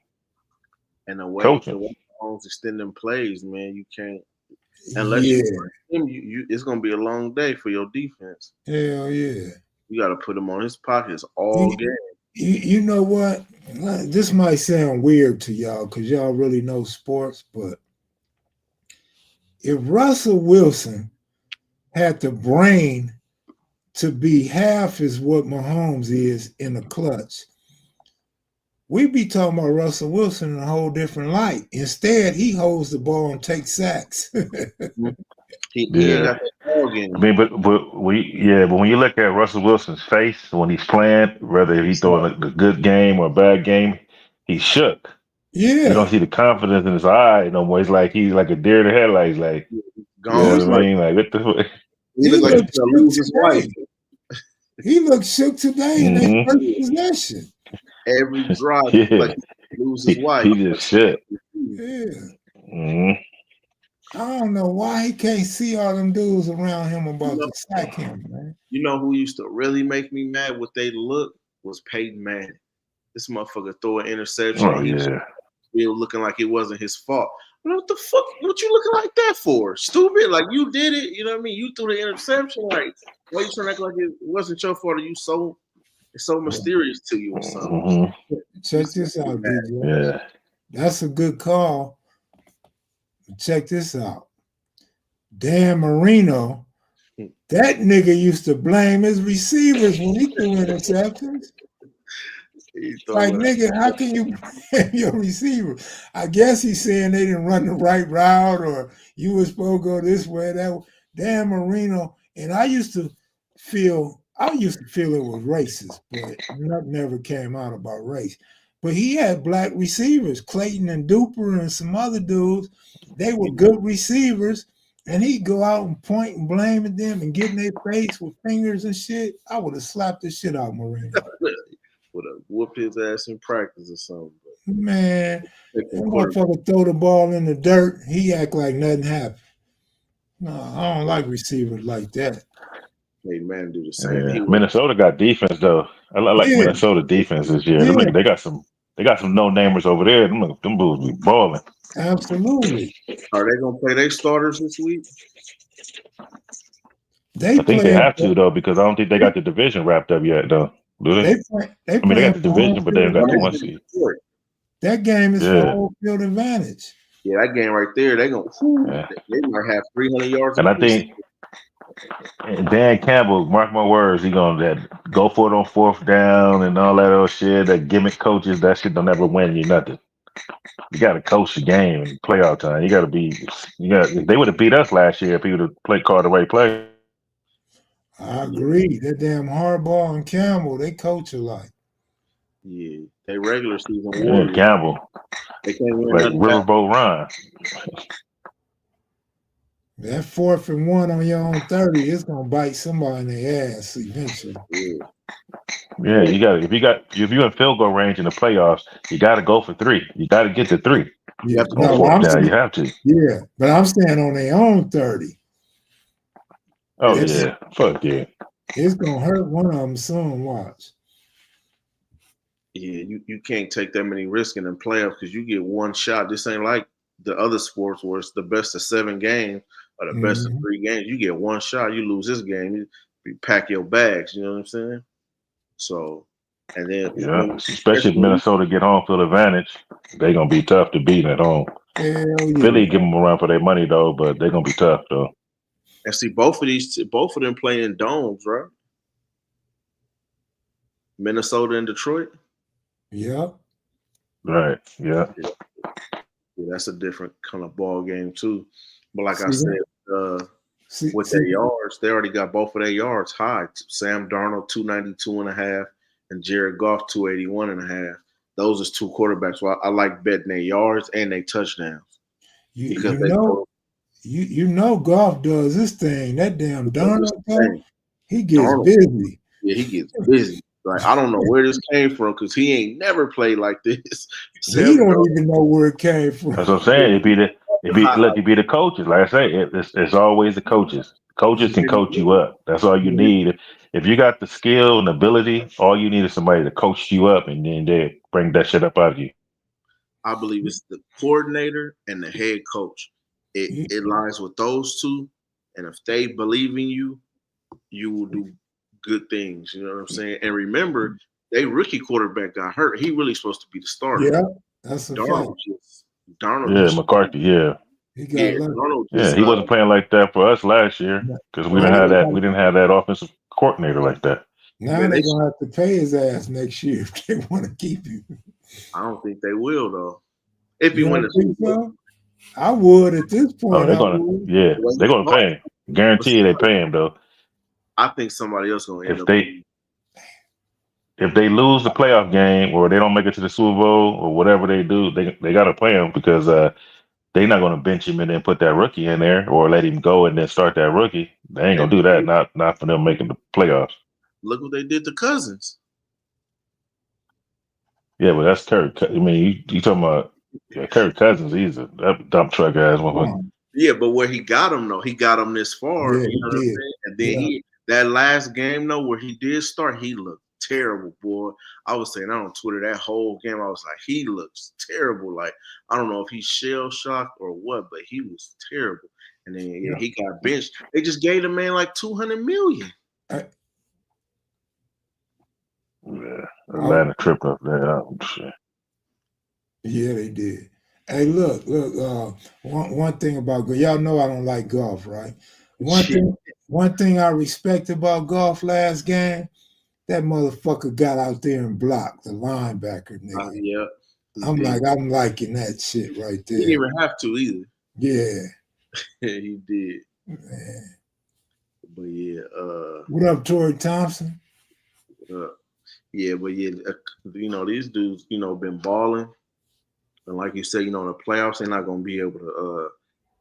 And the coaching. way Mahomes extending plays, man, you can't unless you yeah. run him. It's gonna be a long day for your defense. Hell yeah. You got to put him on his pockets You, all game. you know what? This might sound weird to y'all because y'all really know sports, but if Russell Wilson had the brain to be half as what Mahomes is in the clutch, we'd be talking about Russell Wilson in a whole different light. Instead, he holds the ball and takes sacks. He ain't Yeah. got that ball I game. mean, but when you look at Russell Wilson's face when he's playing, whether he's throwing a good game or a bad game, he's shook. You don't Yeah, see the confidence in his eye no more. He's like a deer in the headlights. Like, you Gone. know he It's what I like mean? Like, what the fuck? he he looked like he's looked gonna shook lose his wife. today. He looked shook today in their Mm-hmm. first possession. Every drive, he looked like Yeah. he's gonna lose his wife. He just shook. Yeah. Mm-hmm. I don't know why he can't see all them dudes around him You about know, to sack him, man. you know who used to really make me mad with they look was Peyton Manning. This motherfucker throw an interception Oh and he was yeah. still looking like it wasn't his fault. What the fuck? What you looking like that for? Stupid! Like you did it. You know what I mean? You threw the interception. Like why you trying to act like it wasn't your fault? Or you it's so mysterious to you or something? Mm-hmm. Check this out, DJ. Yeah. That's a good call. Check this out. Dan Marino, that nigga used to blame his receivers when he threw interceptions. Like, nigga, how can you blame your receiver? I guess he's saying they didn't run the right route or you was supposed to go this way, that way. Dan Marino, and I used to feel it was racist, but nothing ever came out about race. But he had black receivers, Clayton and Duper and some other dudes. They were good receivers, and he'd go out and point and blame at them and get in their face with fingers and shit. I would have slapped the shit out of Marino. Would have whooped his ass in practice or something. Man, that motherfucker throw the ball in the dirt. He act like nothing happened. No, I don't like receivers like that. Hey man, do the same. Yeah. Minnesota got defense though. I like Yeah, Minnesota defense this year. yeah, They got some no namers over there. Them bulls be balling. absolutely. Are they gonna play their starters this week? They I think they playing. have to though because I don't think they got the division wrapped up yet though. Do they? They I mean, they got playing the for home division, but they field don't got the advantage. one seed. That game is for Yeah. home field advantage. Yeah, that game right there, they might have 300 yards. And I think Dan Campbell, mark my words, he gonna go for it on fourth down and all that other shit. That gimmick coaches, that shit don't ever win you nothing. You got to coach the game in playoff time. You got to be. They would have beat us last year if he would have called the right play. I agree. That damn Harbaugh and Campbell, they coach alike. Yeah, they regular season Yeah, warriors. Campbell, They can't win like nothing. Riverboat Ron. That 4th and 1 on your own 30, it's gonna bite somebody in the ass eventually. Yeah, you got if you're in field goal range in the playoffs, you got to go for 3. You got to get to 3. Yeah, On fourth down, you have to. Yeah, but I'm saying on their own 30. Oh yeah, fuck yeah. It's gonna hurt one of them soon. Watch. Yeah, you can't take that many risks in the playoffs because you get one shot. This ain't like the other sports where it's the best of 7 games or the best of 3 games. You get one shot, you lose this game, you pack your bags. You know what I'm saying? So, and then especially if Minnesota get home field advantage, they're gonna be tough to beat at home. Hell yeah. Philly give them a run for their money though, but they're gonna be tough though. And see, both of them play in domes, right? Minnesota and Detroit. Yep. Right. Yeah. Yeah, that's a different kind of ball game too. But like I See said, that? with their yards, they already got both of their yards high. Sam Darnold 292.5 and Jared Goff 281.5. Those is two quarterbacks. So I like betting their yards and their touchdowns because you they know both. you know Golf does this thing. That damn Darnold, he gets Darnold, busy. yeah, he gets busy. Like I don't know where this came from because he ain't never played like this. He Sam don't Darnold, even know where it came from. That's what I'm saying. It be the coaches. Like I say, it's always the coaches. Coaches can coach you up. That's all you need. If you got the skill and ability, all you need is somebody to coach you up, and then they bring that shit up out of you. I believe it's the coordinator and the head coach. It lies with those two, and if they believe in you, you will do good things. You know what I'm saying? And remember, they rookie quarterback got hurt. He really supposed to be the starter. Yeah, that's a fact. Darnold Yeah, just McCarthy. Yeah, He got lucky. Darnold yeah. just He wasn't playing like that for us last year because we didn't have that. We didn't have that offensive coordinator like that. Now they're gonna have to pay his ass next year if they want to keep him. I don't think they will though. If he You win don't the think so? I would at this Oh, point. they're I gonna. would. Yeah, they're gonna pay him. Guarantee they pay him though. I think somebody else gonna end If up. they lose the playoff game or they don't make it to the Super Bowl or whatever they do, they got to play him because they're not going to bench him and then put that rookie in there or let him go and then start that rookie. They ain't gonna do that. Not for them making the playoffs. Look what they did to Cousins. Yeah, but that's Kirk. I mean, you talking about Kirk Cousins? He's a dump truck ass motherfucker. Yeah, but where he got him though, he got him this far. Yeah, You know what I'm saying? And then that last game though, where he did start, he looked terrible, boy. I was saying on Twitter that whole game, I was like, he looks terrible. Like I don't know if he's shell shocked or what, but he was terrible. And then he got benched. They just gave the man like $200 million. Yeah, Atlanta tripped up there. Shit. Yeah, they did. Hey, look. One thing about y'all know I don't like golf, right? One thing I respect about golf last game, that motherfucker got out there and blocked the linebacker, nigga. I'm liking that shit right there. He didn't even have to either. Yeah. He did. Man. But yeah. What up, Torrey Thompson? Yeah, but yeah, these dudes, been balling. And like you said, in the playoffs, they're not going to be able to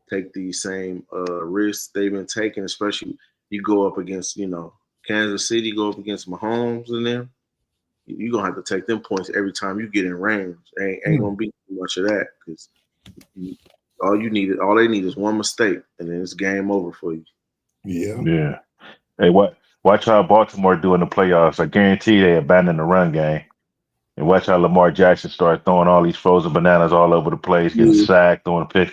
take these same risks they've been taking, especially you go up against, Kansas City, go up against Mahomes and them. You're going to have to take them points every time you get in range. Ain't going to be too much of that because all they need is one mistake, and then it's game over for you. Yeah. Yeah. Hey, watch how Baltimore do in the playoffs. I guarantee they abandon the run game. And watch how Lamar Jackson start throwing all these frozen bananas all over the place, getting sacked, throwing pick.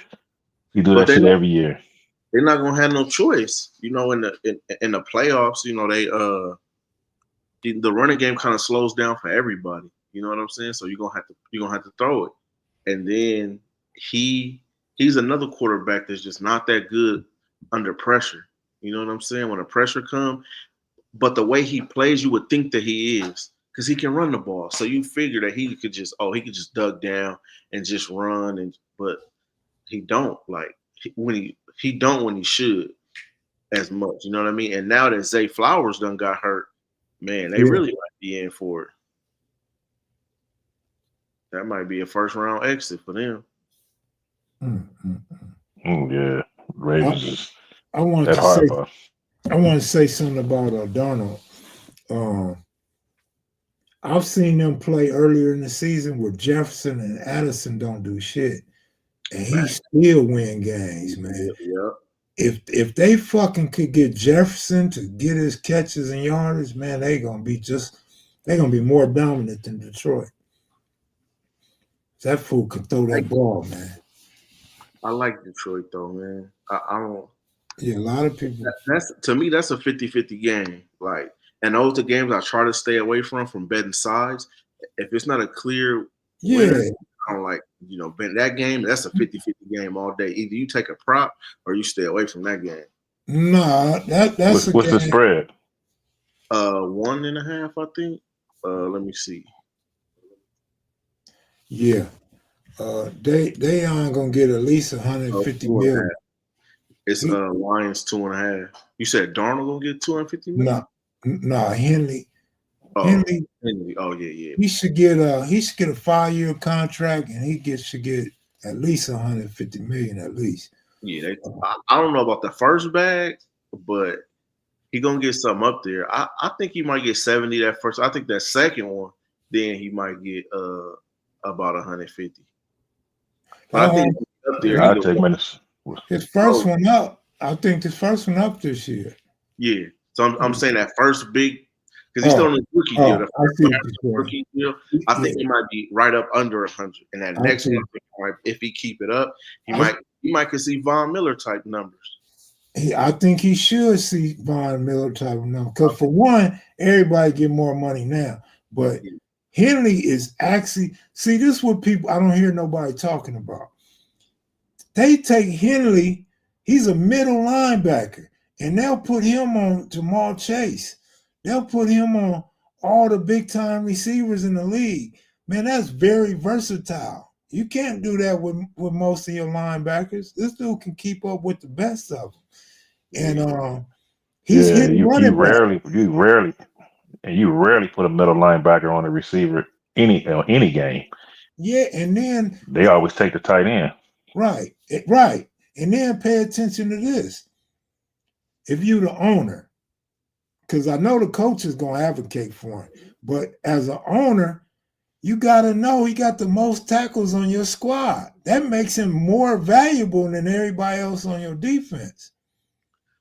He do that shit every year. They're not gonna have no choice, in the playoffs. The running game kind of slows down for everybody. You know what I'm saying? So you're gonna have to throw it, and then he's another quarterback that's just not that good under pressure. You know what I'm saying? When the pressure comes, but the way he plays, you would think that he is. Because he can run the ball, so you figure that he could just duck down and just run, but he don't when he should as much. You know what I mean? And now that Zay Flowers done got hurt, man, they really might be in for it. That might be a first round exit for them. Yeah, Ravens is I want to say something about Darnold. I've seen them play earlier in the season where Jefferson and Addison don't do shit, and he still win games, man. Yeah. If they fucking could get Jefferson to get his catches and yardage, man, they're gonna be more dominant than Detroit. That fool can throw that ball, man. I like Detroit though, man. I don't. Yeah, a lot of people. To me, that's a 50-50 game. And those are games I try to stay away from betting sides. If it's not a clear winner, I don't bet that game. That's a 50-50 game all day. Either you take a prop or you stay away from that game. Nah, that's what's the spread? 1.5, I think. Let me see. Yeah. They aren't gonna get at least Oh, 150 2.5. million. It's He, Lions 2.5. You said Darnold gonna get 250 million? no, Henley. Oh, Henley, oh yeah. he should get a 5-year contract, and should get at least 150 million at least. Yeah, I don't know about the first bag, but he gonna get something up there. I think he might get 70 that first. I think that second one, then he might get about 150. But I think up there Yeah, I either take way. minutes. His first Oh, one up. I think his first one up this year. yeah. So I'm saying that first big, because he's still Oh, on his rookie deal. The I first see one what after the you're saying. rookie deal, I think he might be right up under 100. And that I next think, one, if he keep it up, he I, might could see Von Miller type numbers. I think he should see Von Miller type of number. Because for one, everybody get more money now. But Yeah. Henley is actually this is what people I don't hear nobody talking about. They take Henley, he's a middle linebacker, and they'll put him on Jamal Chase. They'll put him on all the big time receivers in the league. Man, that's very versatile. You can't do that with most of your linebackers. This dude can keep up with the best of them. And he's Yeah, hitting running back. you rarely put a middle linebacker on a receiver any game. Yeah, and then They always take the tight end. right. And then pay attention to this. If you the owner, because I know the coach is going to advocate for him. But as an owner, you got to know he got the most tackles on your squad. That makes him more valuable than everybody else on your defense.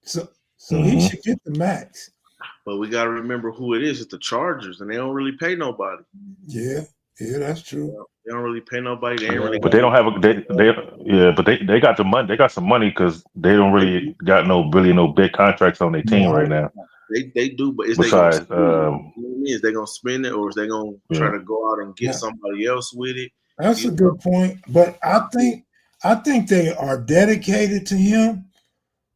So he should get the max. But we got to remember who it is. It's the Chargers, and they don't really pay nobody. Yeah, that's true. They don't really pay nobody. They ain't really. But they don't have but they got the money. They got some money because they don't really got no big contracts on their team right now. They do, but is Besides, they gonna spend it? Is they gonna spend it, or is they gonna try to go out and get somebody else with it? That's a good point. But I think they are dedicated to him.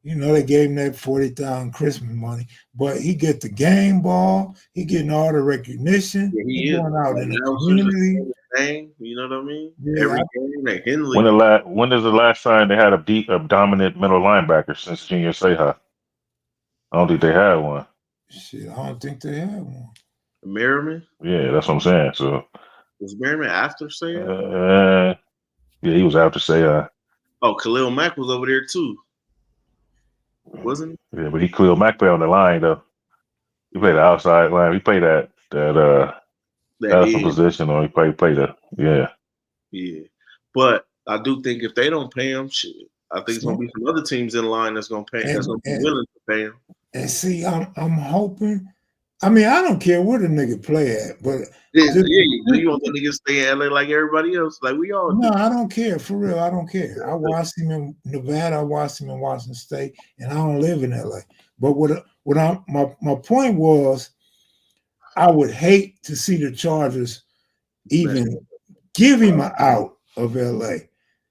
You know, they gave him that 40,000 Christmas money, but he get the game ball. He getting all the recognition. Yeah, he going out in the community. Thing, you know what I mean? Yeah, every game they Henley. When is the last time they had a dominant middle linebacker since Junior Seha? I don't think they had one. Shit, I don't think they had one. Merriman? Yeah, that's what I'm saying. So was Merriman after Seha? Yeah, he was after Seha. Oh, Khalil Mack was over there too. Wasn't he? Yeah, but Khalil Mack played on the line though. He played the outside line. He played that position, or he played the Yeah. But I do think if they don't pay him, shit, I think it's gonna be some other teams in line that's gonna pay. That's gonna be willing to pay him. And see, I'm hoping. I mean, I don't care where the nigga play at, but you want the nigga stay in LA like everybody else, like we all do. No, I don't care. For real, I don't care. I watched him in Nevada, I watched him in Washington State, and I don't live in LA. But my point was, I would hate to see the Chargers even give him an out of LA.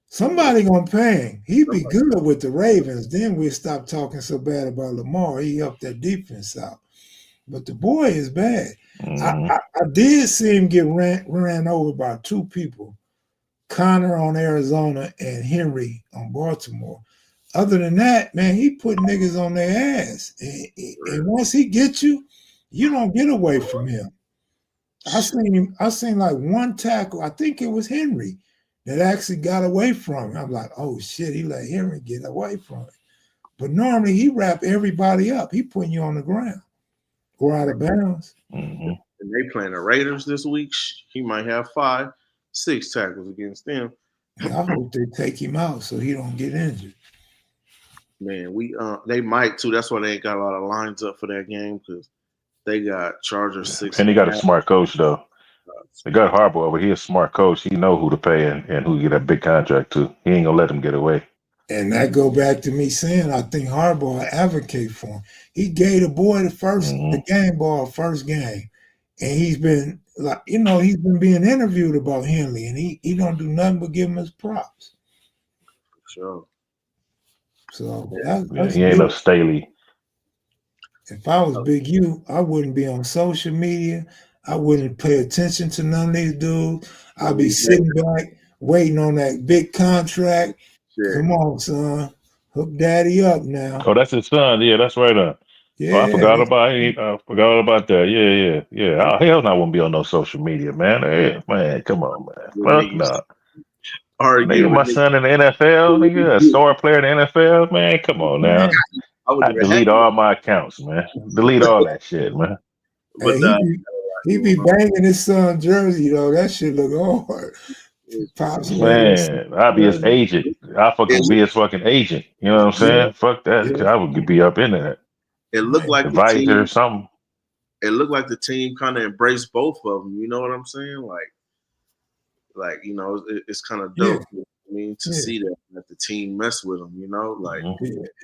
Somebody gonna pay him. He'd be good with the Ravens. Then we'll stop talking so bad about Lamar. He helped that defense out. But the boy is bad. Mm-hmm. I did see him get ran over by two people, Connor on Arizona and Henry on Baltimore. Other than that, man, he put niggas on their ass. And once he gets you, you don't get away from him. I seen like one tackle, I think it was Henry, that actually got away from him. I'm like, oh shit, he let Henry get away from it. But normally he wrap everybody up. He putting you on the ground or out of bounds. Mm-hmm. And they playing the Raiders this week. He might have 5-6 tackles against them. I hope they take him out so he don't get injured. Man, they might too. That's why they got a lot of lines up for that game, because they got Chargers 6. And they got a smart coach though. They got Harbaugh, but he's a smart coach. He know who to pay and who to get that big contract to. He ain't gonna let him get away. And that go back to me saying I think Harbaugh advocate for him. He gave the boy the game ball first game, and he's been he's been being interviewed about Henley, and he don't do nothing but give him his props. Sure. So he ain't no Staley. If I was Big U, I wouldn't be on social media. I wouldn't pay attention to none of these dudes. I'd be sitting back waiting on that big contract. Shit. Come on, son. Hook daddy up now. Oh, that's his son. Yeah, that's right. Oh, I Yeah. forgot about that. Yeah. Oh, hell no, I won't be on no social media, man. Hey, man, come on, man. Fuck no. Nigga, my son in the NFL, nigga, a star player in the NFL, man. Come on now. I delete all my accounts, man. Delete all that shit, man. But Hey, he be banging his son jersey though. That shit look hard. Pops Man, I'll be his agent. I fucking be his fucking agent. You know what I'm saying? Fuck that. Yeah. I would be up in there. It looked like advisor or something. It looked like the team kind of embraced both of them. You know what I'm saying? Like you know, it's kind of dope. You know what I mean, to see that the team mess with them. You know, like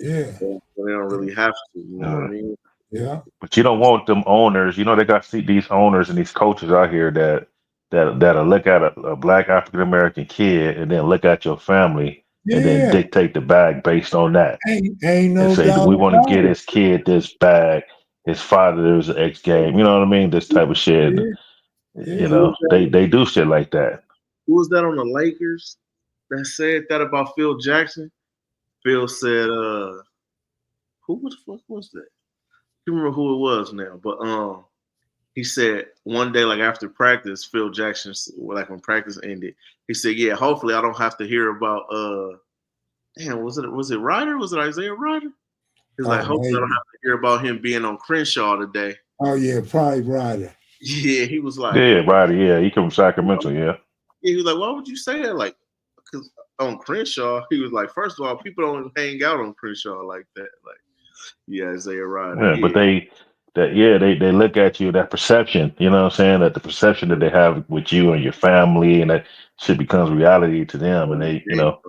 they don't really have to. You know what I mean? Yeah. But you don't want them owners. You know, they got these owners and these coaches out here that'll look at a black African American kid and then look at your family and then dictate the bag based on that. Ain't no and say doubt we want to about get it. his kid this bag. His father's an X game. You know what I mean? This type of shit. You know, they do shit like that. Who was that on the Lakers that said that about Phil Jackson? Phil said, who the fuck was that? I can't remember who it was now, but he said one day, like after practice, Phil Jackson, like when practice ended, he said, "Yeah, hopefully I don't have to hear about damn, was it Ryder? Was it Isaiah Ryder?" He's like, hopefully I don't have to hear about him being on Crenshaw today. Oh yeah, probably Ryder. Yeah, he was like, yeah, Ryder. Yeah, he from Sacramento. Yeah. He was like, why would you say that? Like, because on Crenshaw, he was like, first of all, people don't hang out on Crenshaw like that. Like, yeah, Isaiah Ryder. Yeah, but they look at you, that perception, you know what I'm saying? That the perception that they have with you and your family and that shit becomes reality to them. And they, you know,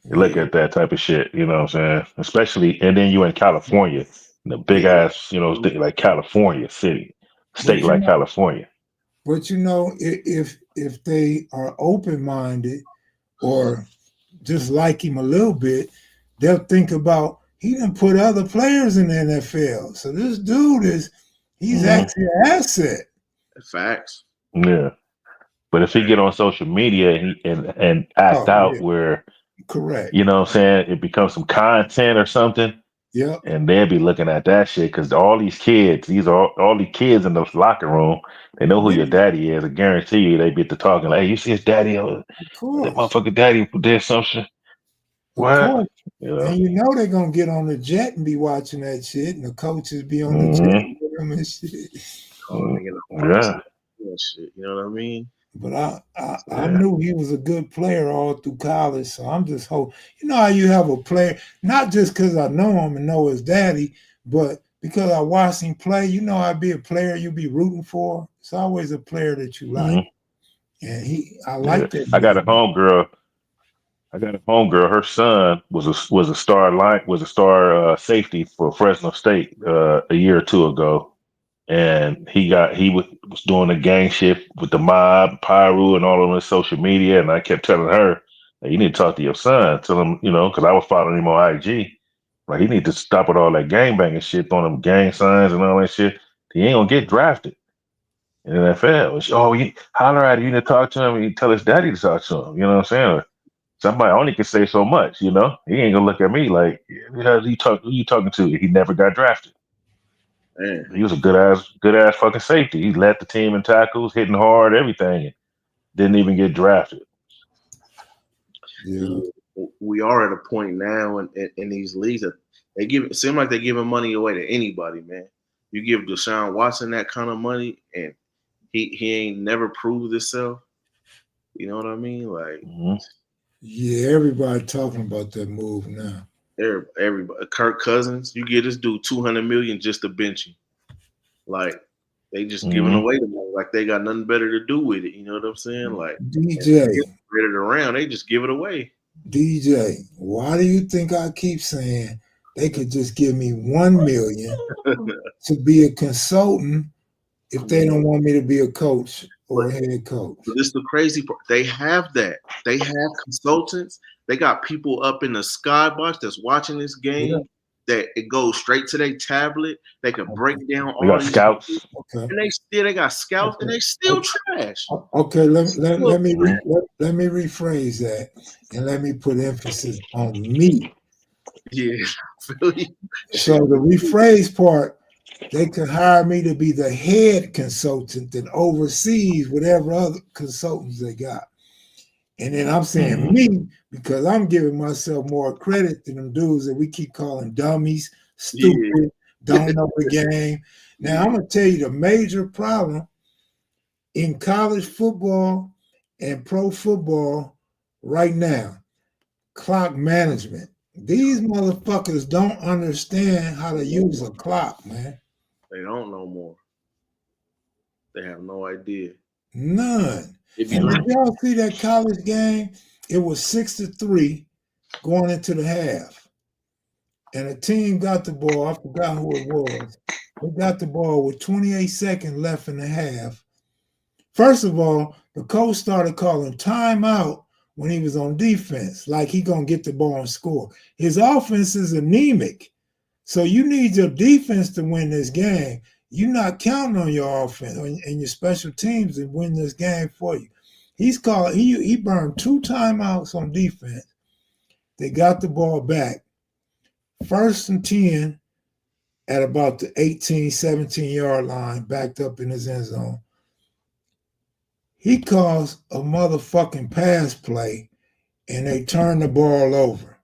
they look at that type of shit, you know what I'm saying? Especially, and then you're in California, the big ass, you know, like California city, state like California. But you know, if they are open-minded or just like him a little bit, they'll think about he done put other players in the NFL. So this dude he's actually an asset. Facts. Yeah. But if he get on social media and act out where, correct, you know what I'm saying, it becomes some content or something. Yeah. And they'll be looking at that shit because all these kids, these are all the kids in the locker room, they know who your daddy is. I guarantee you they get to talking like, hey, you see his daddy? That motherfucking daddy did something. What? You know? And you know they're gonna get on the jet and be watching that shit, and the coaches be on the jet with them and shit. Shit, you know what I mean? But I knew he was a good player all through college, so I'm just hoping. You know how you have a player, not just because I know him and know his daddy, but because I watched him play. You know, I'd be a player you be rooting for. It's always a player that you like, and I like that. I got a homegirl. Her son was a star safety for Fresno State a year or two ago. And he was doing a gang shit with the mob, Pyru, and all on his social media. And I kept telling her, hey, you need to talk to your son. Tell him, you know, because I was following him on IG. Like, he need to stop with all that gang banging shit, throwing them gang signs and all that shit. He ain't gonna get drafted in the NFL. You holler at him, you need to talk to him, and you tell his daddy to talk to him. You know what I'm saying? Somebody only can say so much, you know. He ain't gonna look at me like, who you talking to? He never got drafted. Man. He was a good ass fucking safety. He led the team in tackles, hitting hard, everything. And didn't even get drafted. Yeah. We are at a point now in these leagues that it seems like they're giving money away to anybody, man. You give Deshaun Watson that kind of money and he ain't never proved himself. You know what I mean? Like yeah, everybody talking about that move now. Everybody, Kirk Cousins, you get this dude $200 million just to bench him. Like they just giving away the money, like they got nothing better to do with it. You know what I'm saying? Like DJ, spread it around, they just give it away. DJ, why do you think I keep saying they could just give me $1 million to be a consultant if they don't want me to be a coach or a head coach? But this is the crazy part. They have that. They have consultants. They got people up in the skybox that's watching this game. that it goes straight to their tablet. They can break down They all got these, scouts. Okay. and they got scouts, and Okay. they still trash. Okay. Let me Mhm. let me rephrase that, and let me put emphasis on me. Yeah, Philly. So the rephrase part, they could hire me to be the head consultant that oversees whatever other consultants they got. And then I'm saying me because I'm giving myself more credit than them dudes that we keep calling dummies, stupid, don't know the game. Now I'm gonna tell you the major problem in college football and pro football right now, clock management. These motherfuckers don't understand how to use a clock, man. They don't know more. They have no idea. None. It be And like, did y'all see that college game? It was 6-3 going into the half. And a team got the ball. I forgot who it was. They got the ball with 28 seconds left in the half. First of all, the coach started calling timeout when he was on defense, like he gonna get the ball and score. His offense is anemic. So you need your defense to win this game. You're not counting on your offense and your special teams to win this game for you. He burned 2 timeouts on defense. They got the ball back. 1st and 10 at about the 18, 17-yard line, backed up in his end zone. He calls a motherfucking pass play and they turn the ball over.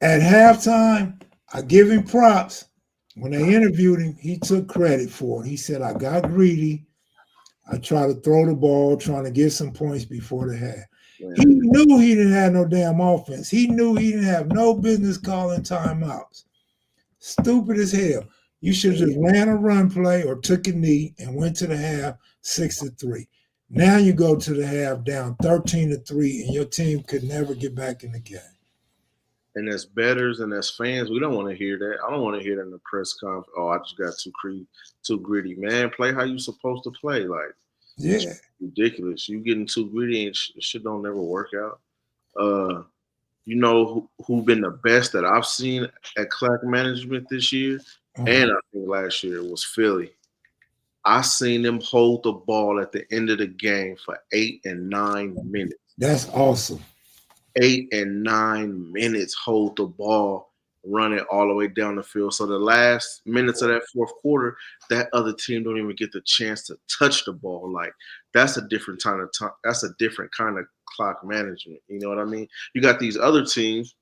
At halftime, I give him props. When they interviewed him, he took credit for it. He said, I got greedy. I tried to throw the ball, trying to get some points before the half. He knew he didn't have no damn offense. He knew he didn't have no business calling timeouts. Stupid as hell. You should have just ran a run play or took a knee and went to the half 6-3. Now you go to the half down 13-3, and your team could never get back in the game. and as bettors and as fans, we don't want to hear that. I don't want to hear that in the press conference. Oh, I just got too gritty. Man, play how you supposed to play. Like, Yeah. it's ridiculous. You getting too gritty and shit don't never work out. You know who been the best that I've seen at clock management this year, and I think last year was Philly. I seen them hold the ball at the end of the game for 8 and 9 minutes. That's awesome. 8 and 9 minutes hold the ball, run it all the way down the field. So the last minutes of that fourth quarter, that other team don't even get the chance to touch the ball. Like, that's a different kind of time. That's a different kind of clock management. You know what I mean? You got these other teams,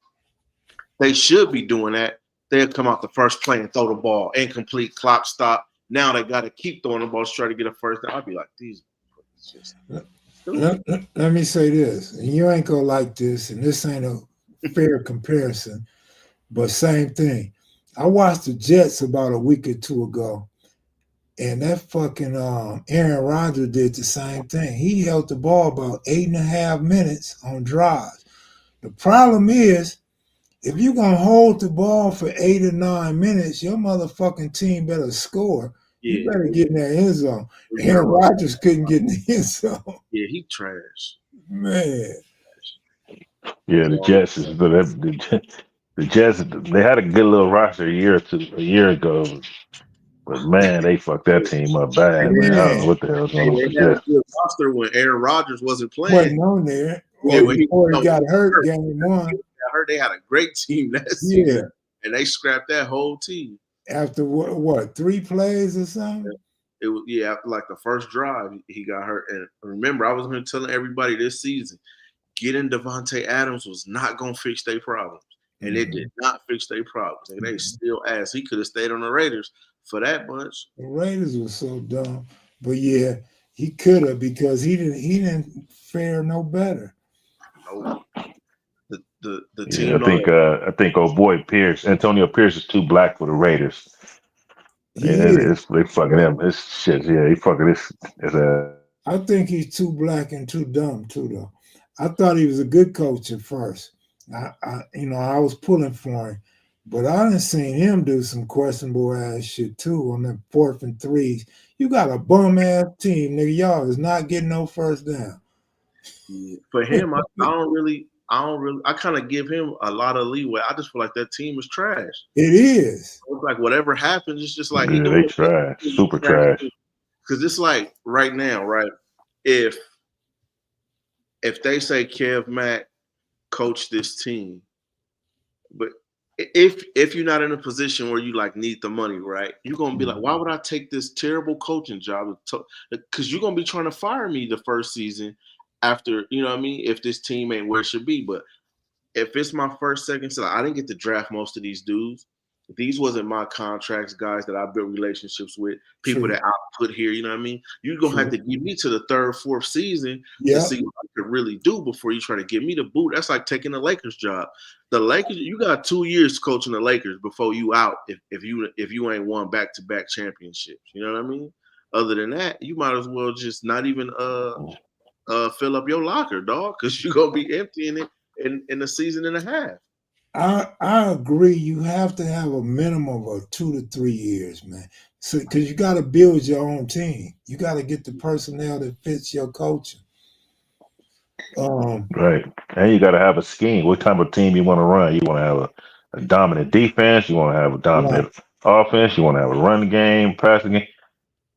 they should be doing that. They'll come out the first play and throw the ball, incomplete, clock stop. Now they got to keep throwing the ball to try to get a first down. I'd be like, these just let me say this, and you ain't gonna like this, and this ain't a fair comparison, but same thing. I watched the Jets about a week or two ago, and that fucking Aaron Rodgers did the same thing. He held the ball about 8.5 minutes on drives. The problem is, if you're gonna hold the ball for 8 or 9 minutes, your motherfucking team better score. Yeah. You better get in that end zone. Aaron Rodgers couldn't get in the end zone. Yeah, he trash. Man. Yeah, the Jets is the Jets. They had a good little roster a year ago, but man, they fucked that team up bad. Man, I don't know what the hell's Hey, wrong with they the had a Jets. good roster when Aaron Rodgers wasn't playing. Wasn't on there. Yeah, Well, before he got hurt, game one. I heard they had a great team that season, and they scrapped that whole team. After what 3 plays or something? It was after like the first drive, he got hurt. And remember, I was going to telling everybody this season, getting Devontae Adams was not going to fix their problems, and it did not fix their problems. And they still asked. He could have stayed on the Raiders for that bunch. The Raiders was so dumb, but yeah, he could have because he didn't fare no better. Nope. The team. Yeah, I think old boy Antonio Pierce is too black for the Raiders. They fucking him. This shit. Yeah, he fucking this. I think he's too black and too dumb too, though. I thought he was a good coach at first. I was pulling for him, but I done seen him do some questionable ass shit too on the 4th and 3s. You got a bum ass team, nigga. Y'all is not getting no first down. Yeah. For him, I don't really. I kind of give him a lot of leeway. I just feel like that team is trash. It is. It's like whatever happens, it's just like he Yeah, doing they trash, super trash. Because it's like right now, right? If they say Kev Mack coach this team, but if you're not in a position where you like need the money, right? You're gonna be like, why would I take this terrible coaching job? Because you're gonna be trying to fire me the first season after, you know what I mean? If this team ain't where it should be, but if it's my first, second, so I didn't get to draft most of these dudes. These wasn't my contracts, guys that I built relationships with, people True. that I put here. You know what I mean? You're gonna have to give me to the third, fourth season to see what I could really do before you try to give me the boot. That's like taking the Lakers job. The Lakers, you got 2 years coaching the Lakers before you out. If you ain't won back-to-back championships, you know what I mean? Other than that, you might as well just not even fill up your locker, dog, because you're gonna be emptying it in a season and a half. I agree. You have to have a minimum of 2 to 3 years, man. So because you got to build your own team, you got to get the personnel that fits your coaching. Right, and you got to have a scheme. What type of team you want to run? You want to have a dominant defense. You want to have a dominant offense. You want to have a run game, passing game.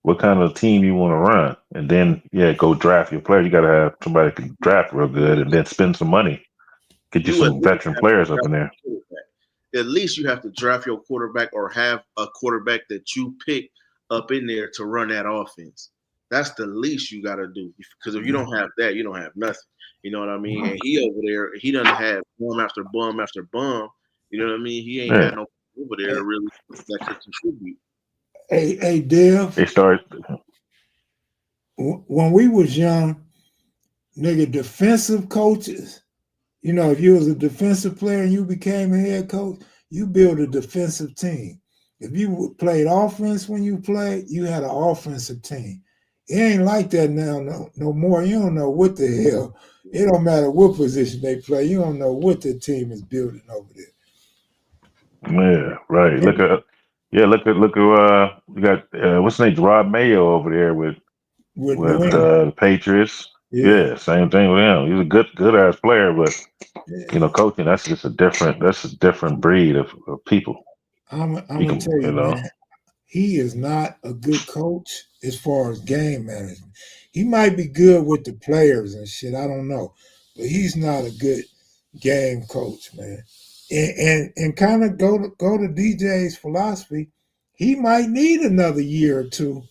What kind of team you want to run? And then, go draft your player. You got to have somebody that can draft real good, and then spend some money. Get you some veteran players up in there. At least you have to draft your quarterback or have a quarterback that you pick up in there to run that offense. That's the least you got to do. Because if you don't have that, you don't have nothing. You know what I mean? And he over there, he doesn't have bum after bum after bum. You know what I mean? He ain't got no over there really that could contribute. Hey, Dev. They start when we was young, nigga, defensive coaches. You know, if you was a defensive player and you became a head coach, you build a defensive team. If you played offense when you played, you had an offensive team. It ain't like that now, no more. You don't know what the hell. It don't matter what position they play. You don't know what the team is building over there. Yeah, right. Look at we got what's his name, Rob Mayo over there with the Patriots. Yeah, same thing with him. He's a good ass player, but coaching, that's just a different breed of people. I'm gonna tell you, man, he is not a good coach as far as game management. He might be good with the players and shit. I don't know, but he's not a good game coach, man. And kind of go to DJ's philosophy. He might need another year or two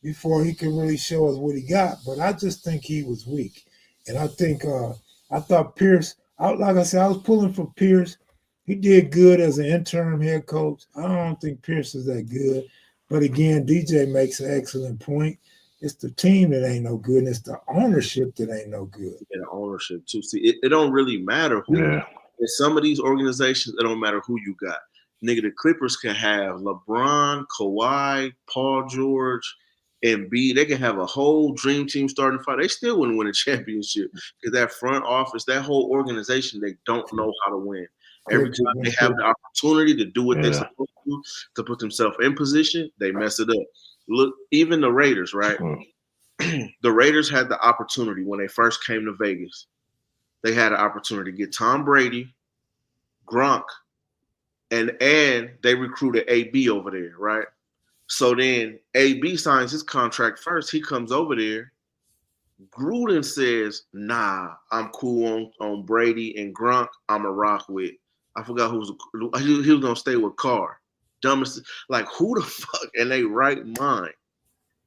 before he can really show us what he got. But I just think he was weak, and I think I thought Pierce. Like I said, I was pulling for Pierce. He did good as an interim head coach. I don't think Pierce is that good. But again, DJ makes an excellent point. It's the team that ain't no good, and it's the ownership that ain't no good. Yeah, the ownership too. See, it don't really matter who. In some of these organizations, it don't matter who you got. Nigga, the Clippers can have LeBron, Kawhi, Paul George, and B. They can have a whole dream team starting fight. They still wouldn't win a championship because that front office, that whole organization, they don't know how to win. Every time they have the opportunity to do what they're supposed to do, to put themselves in position, they mess it up. Look, even the Raiders, right? The Raiders had the opportunity when they first came to Vegas. They had an opportunity to get Tom Brady, Gronk, and they recruited AB over there, right? So then AB signs his contract first. He comes over there. Gruden says, nah, I'm cool on Brady and Gronk. I'm a rock with. I forgot he was gonna stay with Carr. Dumbest, like who the fuck in they right mind?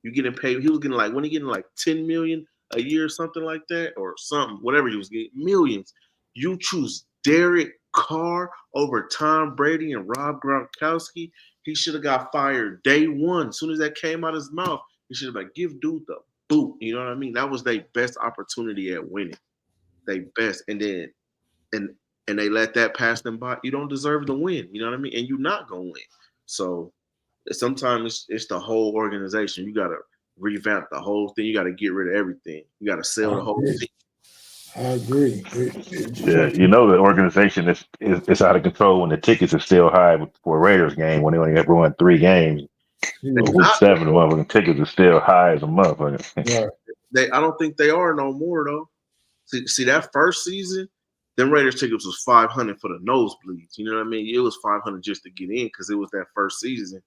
You getting paid? He was getting like, when he getting like 10 million a year or something like that, or something, whatever he was getting, millions. You choose Derek Carr over Tom Brady and Rob Gronkowski. He should have got fired day one. As soon as that came out of his mouth, he should have like give dude the boot. You know what I mean? That was their best opportunity at winning. They best, and then and they let that pass them by. You don't deserve to win. You know what I mean? And you're not gonna win. So sometimes it's the whole organization. You gotta revamp the whole thing. You gotta get rid of everything. You gotta sell the whole thing. I agree. The organization is out of control when the tickets are still high for a Raiders game when they only have run 3 games. Week 7, the motherfucking tickets are still high as a motherfucker. I don't think they are no more though. See that first season, them Raiders tickets was $500 for the nosebleeds. You know what I mean? It was $500 just to get in because it was that first season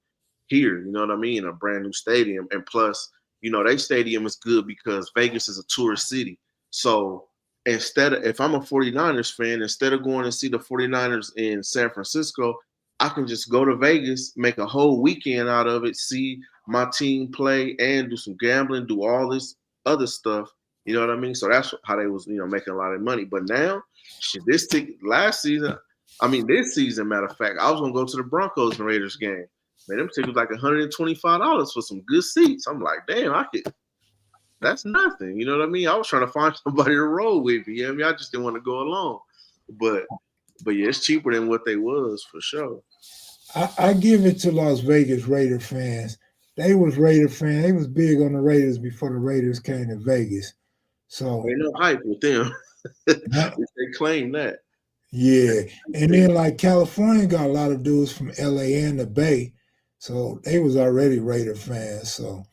here. You know what I mean? A brand new stadium, and plus, their stadium is good because Vegas is a tourist city. So if I'm a 49ers fan, instead of going to see the 49ers in San Francisco, I can just go to Vegas, make a whole weekend out of it, see my team play, and do some gambling, do all this other stuff. You know what I mean? So that's how they was, making a lot of money. But now, shit, this season, matter of fact, I was gonna go to the Broncos and Raiders game. Man, them tickets like $125 for some good seats. I'm like, damn, that's nothing. You know what I mean? I was trying to find somebody to roll with me. You know what I mean? I just didn't want to go alone. But yeah, it's cheaper than what they was for sure. I give it to Las Vegas Raider fans. They was Raider fans. They was big on the Raiders before the Raiders came to Vegas. So ain't no hype with them. They claim that. Yeah. And then like California got a lot of dudes from LA and the Bay. So they was already Raider fans. So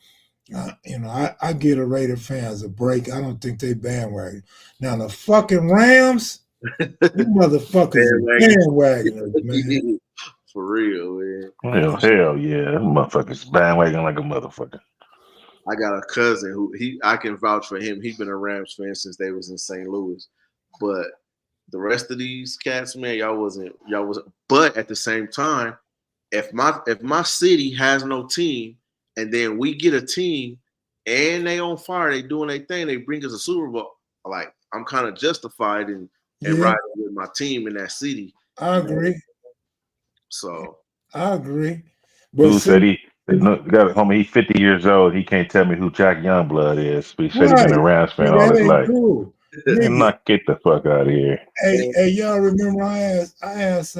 I give the Raider fans a break. I don't think they bandwagon. Now the fucking Rams, you motherfuckers are bandwagoners, man. For real, man. Hell yeah. Motherfuckers bandwagon like a motherfucker. I got a cousin who I can vouch for him. He's been a Rams fan since they was in St. Louis. But the rest of these cats, man, y'all wasn't. But at the same time, if my city has no team, and then we get a team, and they on fire, they doing their thing, they bring us a Super Bowl. Like I'm kind of justified in riding with my team in that city. I agree. So I agree. But dude said homie, he's 50 years old. He can't tell me who Jack Youngblood is. But he said he's been a Rams fan all his life. Cool. Not get the fuck out of here. Hey, y'all remember I asked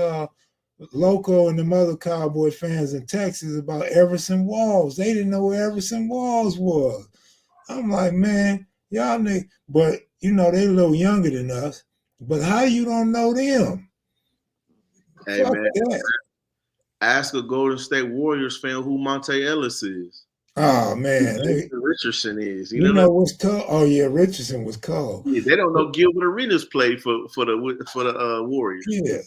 Loco and the other Cowboy fans in Texas about Everson Walls. They didn't know where Everson Walls was. I'm like, man, y'all know, but they a little younger than us. But how you don't know them? Hey, fuck man, that. Ask a Golden State Warriors fan who Monte Ellis is. Oh man, Richardson is. You know what's cold? Oh yeah, Richardson was cold. Yeah, they don't know Gilbert Arenas played for the Warriors. Yeah,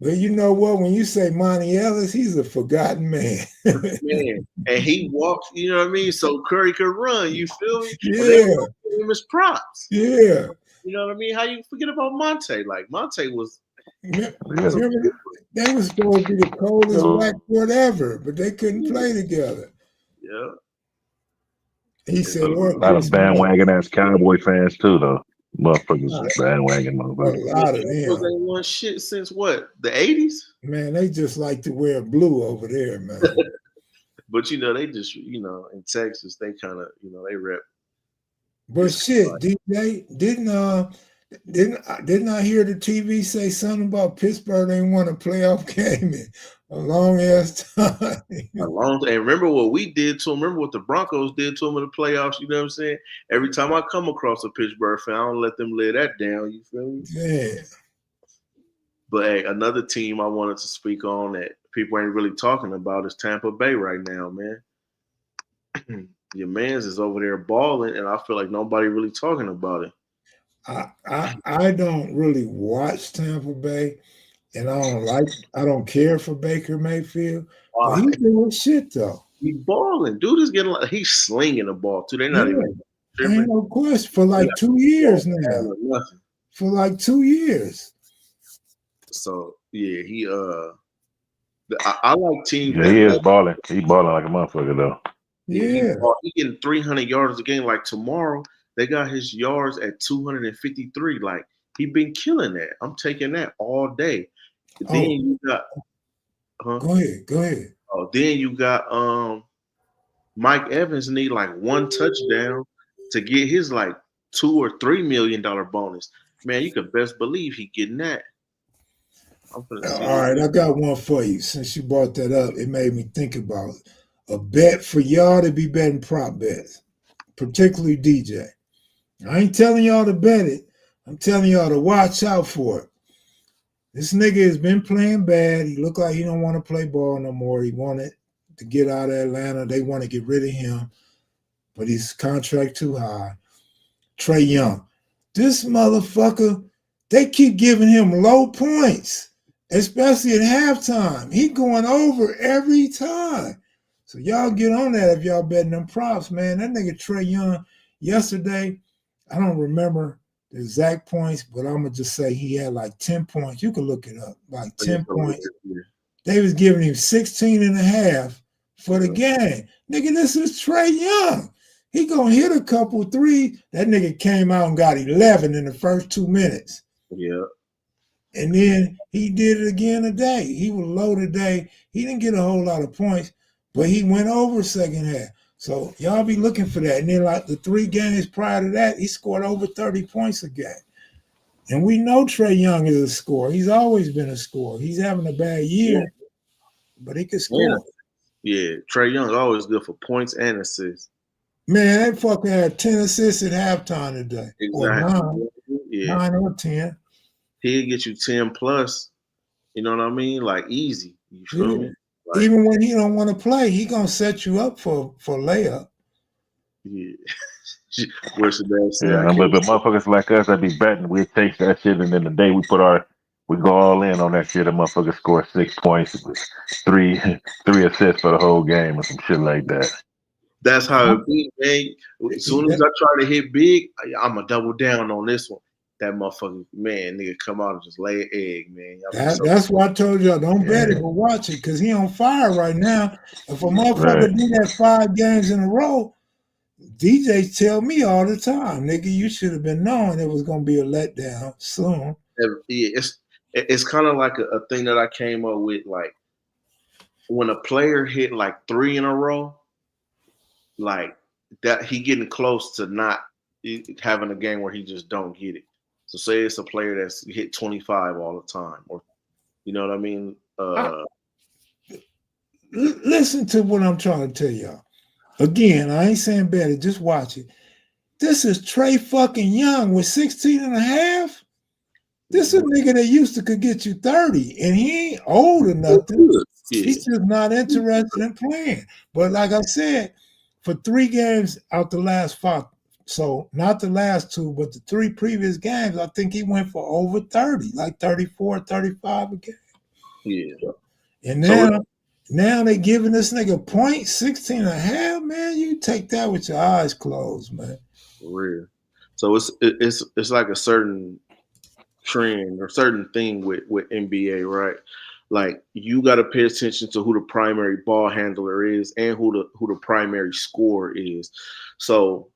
but you know what? When you say Monte Ellis, he's a forgotten man. Man, and he walks. You know what I mean? So Curry could run. You feel me? Yeah. Give him his props. Yeah. You know what I mean? How you forget about Monte? Like Monte was. Remember, they were supposed to be the coldest blackboard ever, but they couldn't play together. Yeah. He said, a lot of bandwagon ass Cowboy fans too, though. Motherfuckers bandwagon motherfuckers. A lot of them. They won shit since what? The 80s? Man, they just like to wear blue over there, man. But they just in Texas they kind of they rep. But shit, DJ didn't I hear the TV say something about Pittsburgh ain't won a playoff game in a long ass time? And remember what we did to them. Remember what the Broncos did to them in the playoffs. You know what I'm saying? Every time I come across a Pittsburgh fan, I don't let them lay that down. You feel me? Yeah. But hey, another team I wanted to speak on that people ain't really talking about is Tampa Bay right now, man. Your man's is over there balling, and I feel like nobody really talking about it. I don't really watch Tampa Bay, and I don't care for Baker Mayfield. But he's doing shit though. He's balling. Dude is getting he's slinging the ball too. They're not even. Ain't no question for like 2 years now. Nothing. For like 2 years. So yeah, he I like teams. Yeah, he is balling. He balling like a motherfucker though. Yeah, he getting 300 yards a game. Like tomorrow, they got his yards at 253. Like he been killing that. I'm taking that all day. Then you got. Go ahead. Oh, then you got Mike Evans need like one touchdown to get his like $2 or $3 million bonus. Man, you could best believe he getting that. All right, I got one for you. Since you brought that up, it made me think about a bet for y'all to be betting prop bets, particularly DJ. I ain't telling y'all to bet it. I'm telling y'all to watch out for it. This nigga has been playing bad. He look like he don't want to play ball no more. He wanted to get out of Atlanta. They want to get rid of him, but his contract too high. GoYung. This motherfucker they keep giving him low points, especially at halftime. He going over every time. So y'all get on that if y'all betting them props, man. That nigga Trey Young yesterday, I don't remember the exact points, but I'm going to just say he had like 10 points. You can look it up, like 10 points. They was giving him 16 and a half for the game. Nigga, this is Trey Young. He going to hit a couple threes. That nigga came out and got 11 in the first 2 minutes. Yeah. And then he did it again today. He was low today. He didn't get a whole lot of points, but he went over second half. So y'all be looking for that. And then like the 3 games prior to that, he scored over 30 points a game. And we know Trey Young is a scorer. He's always been a scorer. He's having a bad year, but he can score. Yeah, Trey Young always good for points and assists. Man, that fucker had 10 assists at halftime today. Exactly. Or 9 or 10. He'll get you 10 plus. You know what I mean? Like easy. You feel me? Like, even when he don't want to play, he gonna set you up for layup. Yeah. Where's the damn Yeah, but motherfuckers like us that be betting, we take that shit, and then the day we go all in on that shit. A motherfucker score 6 points with three assists for the whole game or some shit like that. That's how it be, man. As soon as I try to hit big, I'm gonna double down on this one. That motherfucker, man, nigga come out and just lay an egg, man. That's why I told y'all don't bet it, but watch it, because he on fire right now. If a motherfucker do that 5 games in a row, DJs tell me all the time, nigga, you should have been knowing it was gonna be a letdown soon. Yeah, it's kind of like a thing that I came up with, like when a player hit like 3 in a row, like that he getting close to not having a game where he just don't get it. So say it's a player that's hit 25 all the time, or you know what I mean? Listen to what I'm trying to tell y'all. Again, I ain't saying bet it, just watch it. This is Trey fucking Young with 16 and a half. This is a nigga that used to could get you 30, and he ain't old or nothing. Yeah. He's just not interested in playing. But like I said, for 3 games out the last 5, so not the last 2, but the 3 previous games, I think he went for over 30, like 34, 35 a game. Yeah. And now they giving this nigga 16 and a half, man. You take that with your eyes closed, man. For real. So it's like a certain trend or certain thing with NBA, right? Like you got to pay attention to who the primary ball handler is and who the primary scorer is. So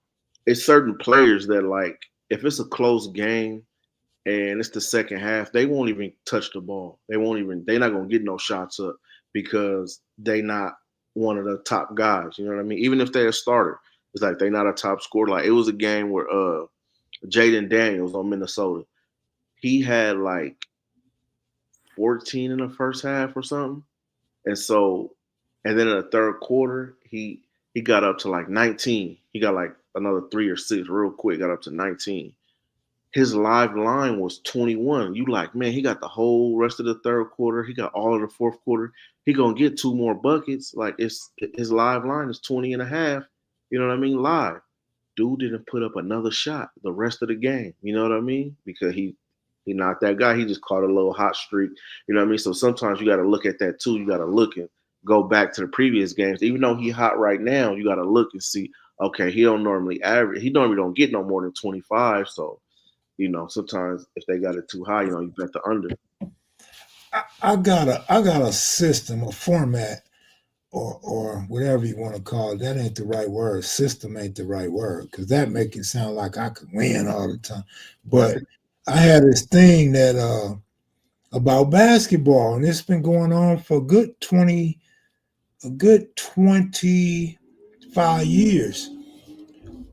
it's certain players that, like, if it's a close game and it's the second half, they won't even touch the ball. They're not gonna get no shots up because they not one of the top guys. You know what I mean? Even if they're a starter, it's like they not a top scorer. Like it was a game where Jaden Daniels on Minnesota, he had like 14 in the first half or something. And then in the third quarter, he got up to like 19. He got like another 3 or 6 real quick, got up to 19. His live line was 21. You like, man, he got the whole rest of the third quarter. He got all of the fourth quarter. He going to get 2 more buckets. Like his live line is 20 and a half. You know what I mean? Live. Dude didn't put up another shot the rest of the game. You know what I mean? Because he not that guy. He just caught a little hot streak. You know what I mean? So sometimes you got to look at that too. You got to look and go back to the previous games. Even though he hot right now, you got to look and see, okay, he normally don't get no more than 25. So, you know, sometimes if they got it too high, you know, you bet the under. I got a system, a format, or whatever you want to call it. That ain't the right word. System ain't the right word, because that make it sound like I could win all the time. But I had this thing that about basketball, and it's been going on for a good 25 years.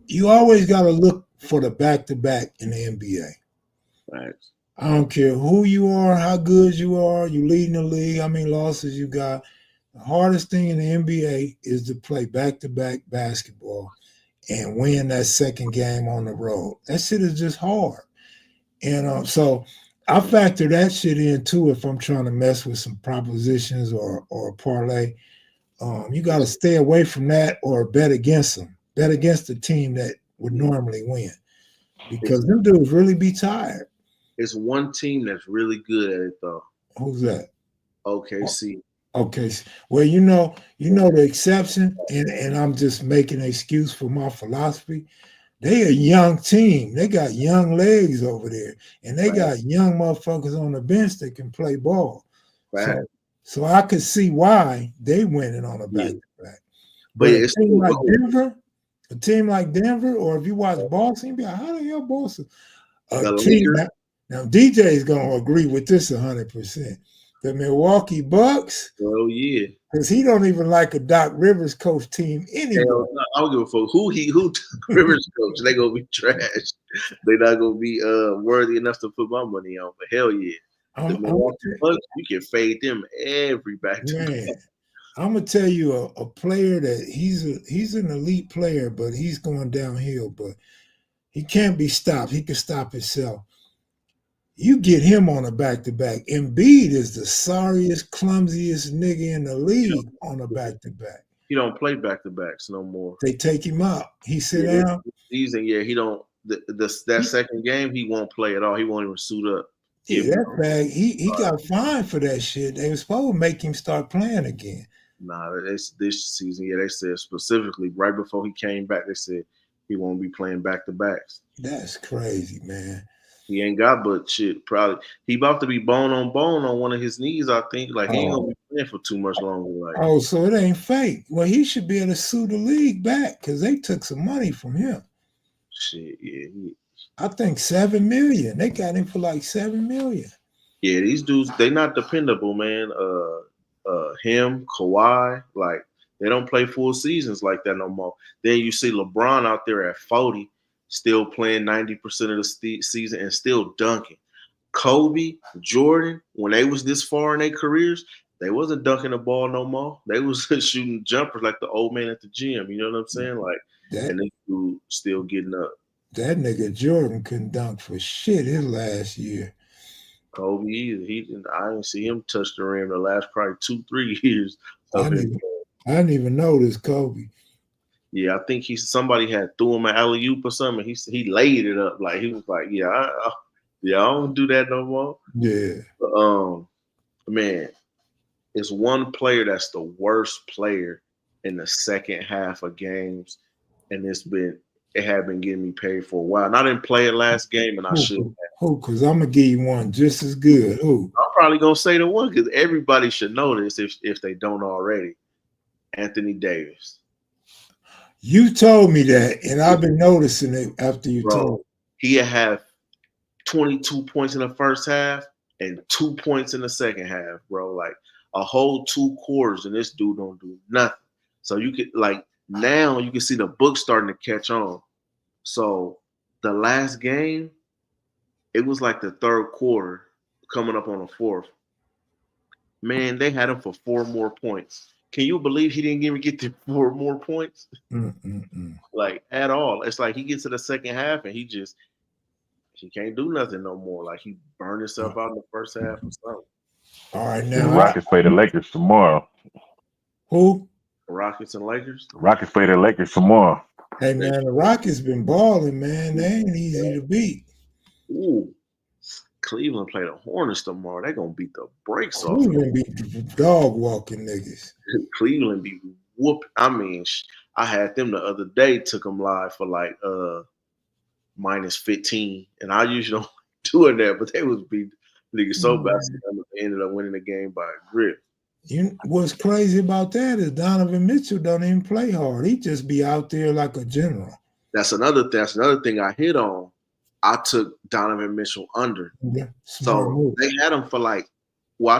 You always got to look for the back-to-back in the NBA. Right. I don't care who you are, how good you are, you leading the league, how many losses you got. The hardest thing in the NBA is to play back-to-back basketball and win that second game on the road. That shit is just hard. And so I factor that shit in too if I'm trying to mess with some propositions or a parlay. You got to stay away from that or bet against them. Bet against the team that would normally win, because them dudes really be tired. It's one team that's really good at it though. Who's that? OKC. Okay. Well, you know the exception, and I'm just making an excuse for my philosophy. They a young team. They got young legs over there, and they got young motherfuckers on the bench that can play ball. Right. So I could see why they winning on a back-to-back. But it's a team like Denver, or if you watch Boston, you be like, how the hell Boston? The Team now DJ is gonna agree with this 100%. The Milwaukee Bucks. Oh yeah. Because he don't even like a Doc Rivers coach team anyway. No, I don't give a fuck who Rivers coach. They gonna be trash. They not gonna be worthy enough to put my money on. But hell yeah, the Milwaukee Bucks, you can fade them every back to back. I'm gonna tell you a player that he's an elite player, but he's going downhill. But he can't be stopped. He can stop himself. You get him on a back-to-back. Embiid is the sorriest, clumsiest nigga in the league on a back-to-back. He don't play back-to-backs no more. They take him out. He sit down. Season, he don't. That second game, he won't play at all. He won't even suit up. Yeah, that bag. He got fined for that shit. They were supposed to make him start playing again. Nah, this season, they said specifically right before he came back, they said he won't be playing back-to-backs. That's crazy, man. He ain't got but shit. Probably he about to be bone on one of his knees. I think he ain't gonna be playing for too much longer. So it ain't fake. Well, he should be able to sue the league back because they took some money from him. Shit, yeah. I think $7 million. They got him for like $7 million. Yeah, these dudes, they not dependable, man. Him, Kawhi, like they don't play full seasons like that no more. Then you see LeBron out there at 40. Still playing 90% of the season and still dunking. Kobe, Jordan, when they was this far in their careers, they wasn't dunking the ball no more. They was shooting jumpers like the old man at the gym. You know what I'm saying? And they dude still getting up. That nigga Jordan couldn't dunk for shit his last year. Kobe either. I didn't see him touch the rim the last probably 2-3 years. I didn't even notice Kobe. Yeah, I think somebody had threw him an alley-oop or something. He laid it up like he was like, I don't do that no more. Yeah. But, man, it's one player that's the worst player in the second half of games, and it had been getting me paid for a while. And I didn't play it last game, and I should. Who? Because I'm gonna give you one just as good. Who? I'm probably gonna say the one because everybody should know this if they don't already. Anthony Davis. You told me that, and I've been noticing it after you told me. He had 22 points in the first half and 2 points in the second half, bro. Like a whole 2 quarters, and this dude don't do nothing. So you could now you can see the book starting to catch on. So the last game, it was like the third quarter coming up on the fourth. Man, they had him for 4 more points. Can you believe he didn't even get to 4 more points? Like at all. It's like he gets to the second half and he can't do nothing no more. Like he burned himself out in the first half or something. All right, now the Rockets play the Lakers tomorrow. Who? The Rockets and Lakers? The Rockets play the Lakers tomorrow. Hey man, the Rockets been balling, man. They ain't easy to beat. Ooh. Cleveland play the Hornets tomorrow. They're going to beat the brakes off. Cleveland beat dog walking niggas. Cleveland be whooping. I mean, I had them the other day, took them live for like minus 15. And I usually don't do that, but they was beat niggas so bad. They ended up winning the game by a grip. What's crazy about that is Donovan Mitchell don't even play hard. He just be out there like a general. That's another thing I hit on. I took Donovan Mitchell under. Yeah, so they had him for I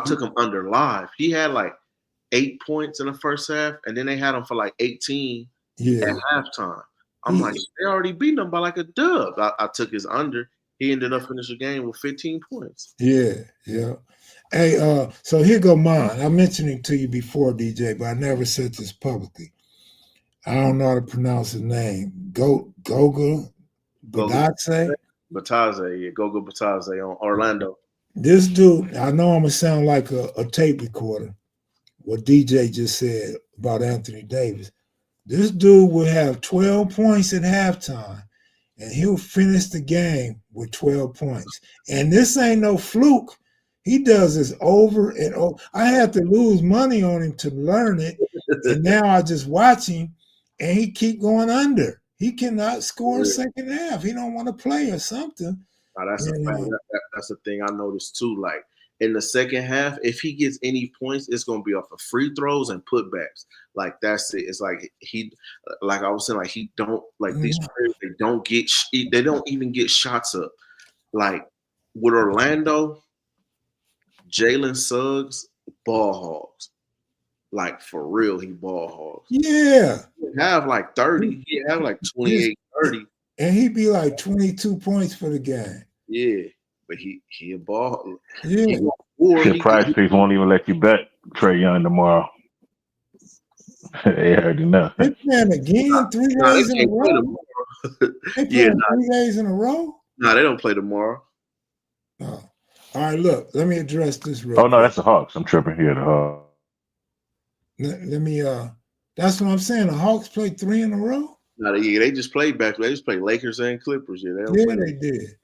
took him under live. He had like 8 points in the first half, and then they had him for like 18 at halftime. I'm like, they already beat him by like a dub. I took his under. He ended up finishing the game with 15 points. Yeah. Hey, so here go mine. I mentioned it to you before, DJ, but I never said this publicly. I don't know how to pronounce his name. Goga Batadze? Batadze, yeah, Goga Batadze on Orlando. This dude, I know I'm going to sound like a tape recorder, what DJ just said about Anthony Davis. This dude would have 12 points at halftime, and he'll finish the game with 12 points. And this ain't no fluke. He does this over and over. I had to lose money on him to learn it, and now I just watch him, and he keep going under. He cannot score a second half. He don't want to play or something. That's a fact. That's the thing I noticed too. Like in the second half, if he gets any points, it's gonna be off of free throws and putbacks. Like that's it. It's like like I was saying, like he don't like these players. They don't even get shots up. Like with Orlando, Jalen Suggs, ball hogs. Like for real, he ball hogs. Yeah. He'd have like 30. He'd have like 28, 30. And he'd be like 22 points for the game. Yeah. But he a ball. Yeah. The prize picks won't even let you bet Trae Young tomorrow. They already know. They playing again 3 days in a row? They playing 3 days in a row? No, they don't play tomorrow. Oh. All right, look, let me address this real quick. No, that's the Hawks. I'm tripping here. The Hawks. Let me that's what I'm saying. The Hawks played 3 in a row? No, they just played back. They just played Lakers and Clippers. Yeah, they did.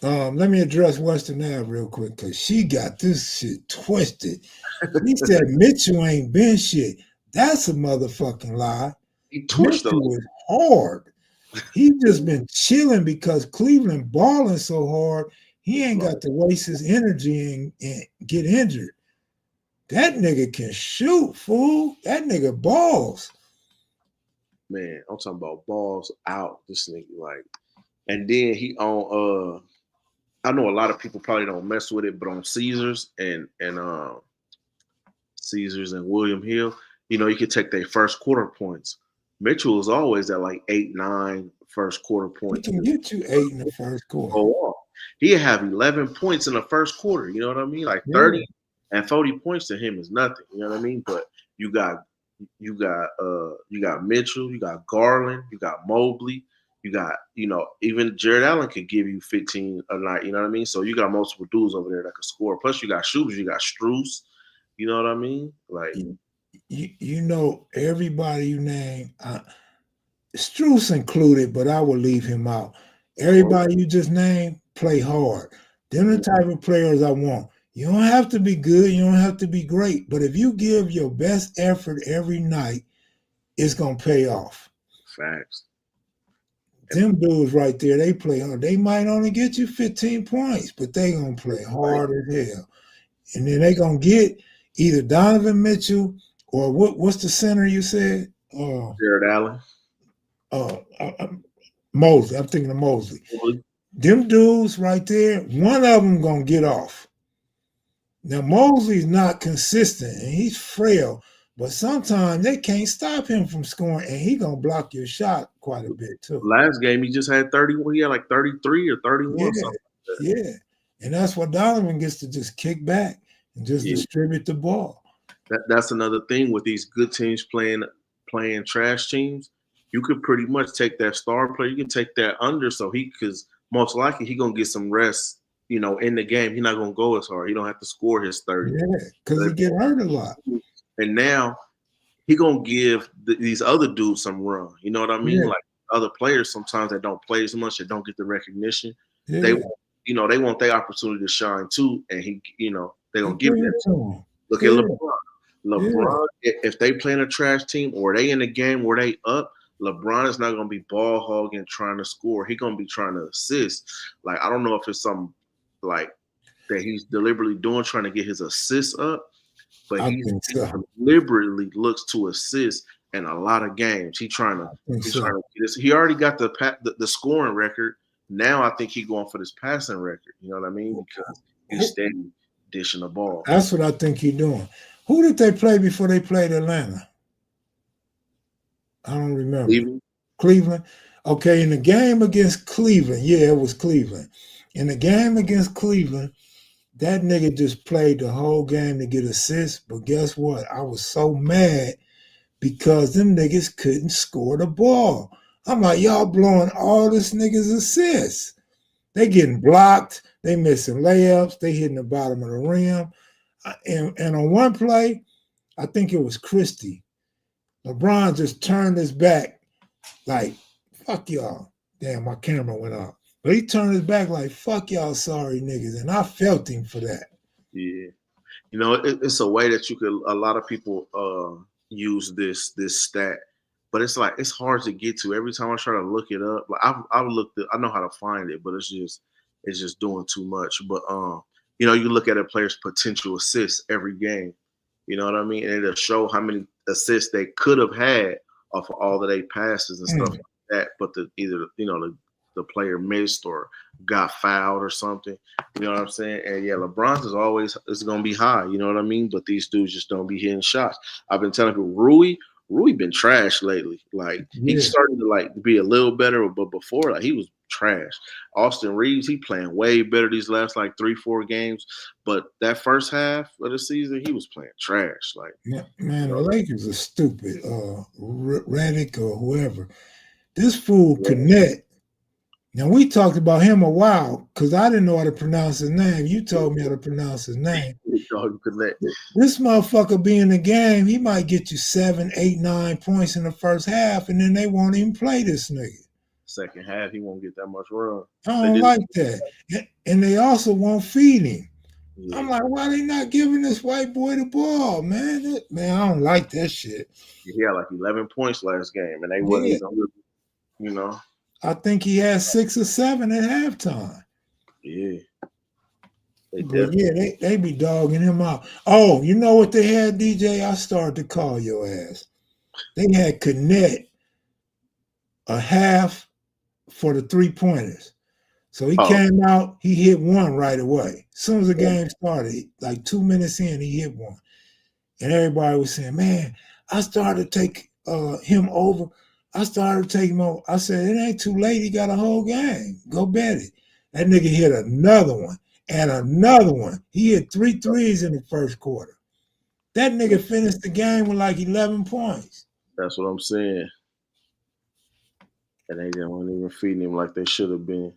Let me address Western Ave real quick because she got this shit twisted. He said Mitchell ain't been shit. That's a motherfucking lie. He torched Mitchell was hard. He just been chilling because Cleveland balling so hard, he ain't got to waste his energy and get injured. That nigga can shoot, fool. That nigga balls. Man, I'm talking about balls out. This nigga, like, and then he on I know a lot of people probably don't mess with it, but on Caesars and Caesars and William Hill, you know, you could take their first quarter points. Mitchell is always at like 8, 9 first quarter points. He can get you 8 in the first quarter. Oh, he'll have 11 points in the first quarter. You know what I mean? Like 30 and 40 points to him is nothing. You know what I mean? But you got Mitchell, you got Garland, you got Mobley, you got, you know, even Jared Allen could give you 15 a night. You know what I mean? So you got multiple dudes over there that could score. Plus you got shooters, you got Strus. You know what I mean? Like you know, everybody you name, Strus included, but I will leave him out. Everybody you just named play hard. They're the type of players I want. You don't have to be good. You don't have to be great. But if you give your best effort every night, it's going to pay off. Facts. Them dudes right there, they play hard. They might only get you 15 points, but they going to play hard as hell. And then they going to get either Donovan Mitchell or what's the center you said? Jared Allen. Mosley. I'm thinking of Mosley. Them dudes right there, one of them going to get off. Now, Mosley's not consistent, and he's frail, but sometimes they can't stop him from scoring, and he going to block your shot quite a bit, too. Last game, he just had 31. He had like 33 or 31. Yeah, something like that. Yeah. And that's what Donovan gets to just kick back and just distribute the ball. That's another thing with these good teams playing trash teams. You could pretty much take that star player. You can take that under, so because most likely he going to get some rest. You know, in the game, he's not going to go as hard. He don't have to score his 30. Yeah, because he get hurt a lot. And now he going to give these other dudes some run. You know what I mean? Yeah. Like other players, sometimes they don't play as much. They don't get the recognition. Yeah. They want their opportunity to shine too. And they're going to give that to him. Look at LeBron. LeBron, if they playing a trash team or they in a game where they up, LeBron is not going to be ball hogging trying to score. He's going to be trying to assist. Like, I don't know if it's something like that he's deliberately doing, trying to get his assists up, but he deliberately looks to assist in a lot of games. He's trying to get this. He already got the scoring record. Now I think he's going for this passing record. You know what I mean? Because he's steady dishing the ball. That's what I think he's doing. Who did they play before they played Atlanta? I don't remember. Cleveland. Okay, in the game against Cleveland, it was Cleveland. In the game against Cleveland, that nigga just played the whole game to get assists. But guess what? I was so mad because them niggas couldn't score the ball. I'm like, y'all blowing all this niggas assists. They getting blocked. They missing layups. They hitting the bottom of the rim. And on one play, I think it was Christie. LeBron just turned his back like, fuck y'all. Damn, my camera went off. But he turned his back like, fuck y'all sorry niggas. And I felt him for that. Yeah. You know, it's a way that you could. A lot of people use this stat, but it's like it's hard to get to. Every time I try to look it up, like I've looked at, I know how to find it, but it's just doing too much. But you know, you look at a player's potential assists every game. You know what I mean? And it'll show how many assists they could have had off of all of their passes and stuff like that. But either the player missed or got fouled or something. You know what I'm saying? And yeah, LeBron's is gonna be high. You know what I mean? But these dudes just don't be hitting shots. I've been telling people, Rui been trash lately. Like he's starting to like be a little better, but before like he was trash. Austin Reeves, he playing way better these last like 3-4 games. But that first half of the season, he was playing trash. Like man, the Lakers are stupid. Redick or whoever. This fool Connect. Now we talked about him a while because I didn't know how to pronounce his name. You told me how to pronounce his name. This motherfucker be in the game, he might get you 7, 8, 9 points in the first half, and then they won't even play this nigga. Second half, he won't get that much run. I don't like that. And they also won't feed him. Yeah. I'm like, why they not giving this white boy the ball, man? Man, I don't like that shit. He had like 11 points last game, and they wasn't even, you know. I think he had 6 or 7 at halftime. Yeah. They be dogging him out. Oh, you know what they had, DJ? I started to call your ass. They had Connect a half for the 3-pointers. So he came out, he hit one right away. As soon as the game started, like 2 minutes in, he hit one. And everybody was saying, man, I started to take him over. I started to take him over. I said, it ain't too late. He got a whole game. Go bet it. That nigga hit another one and another one. He hit 3 threes in the first quarter. That nigga finished the game with like 11 points. That's what I'm saying. And they didn't even feed him like they should have been.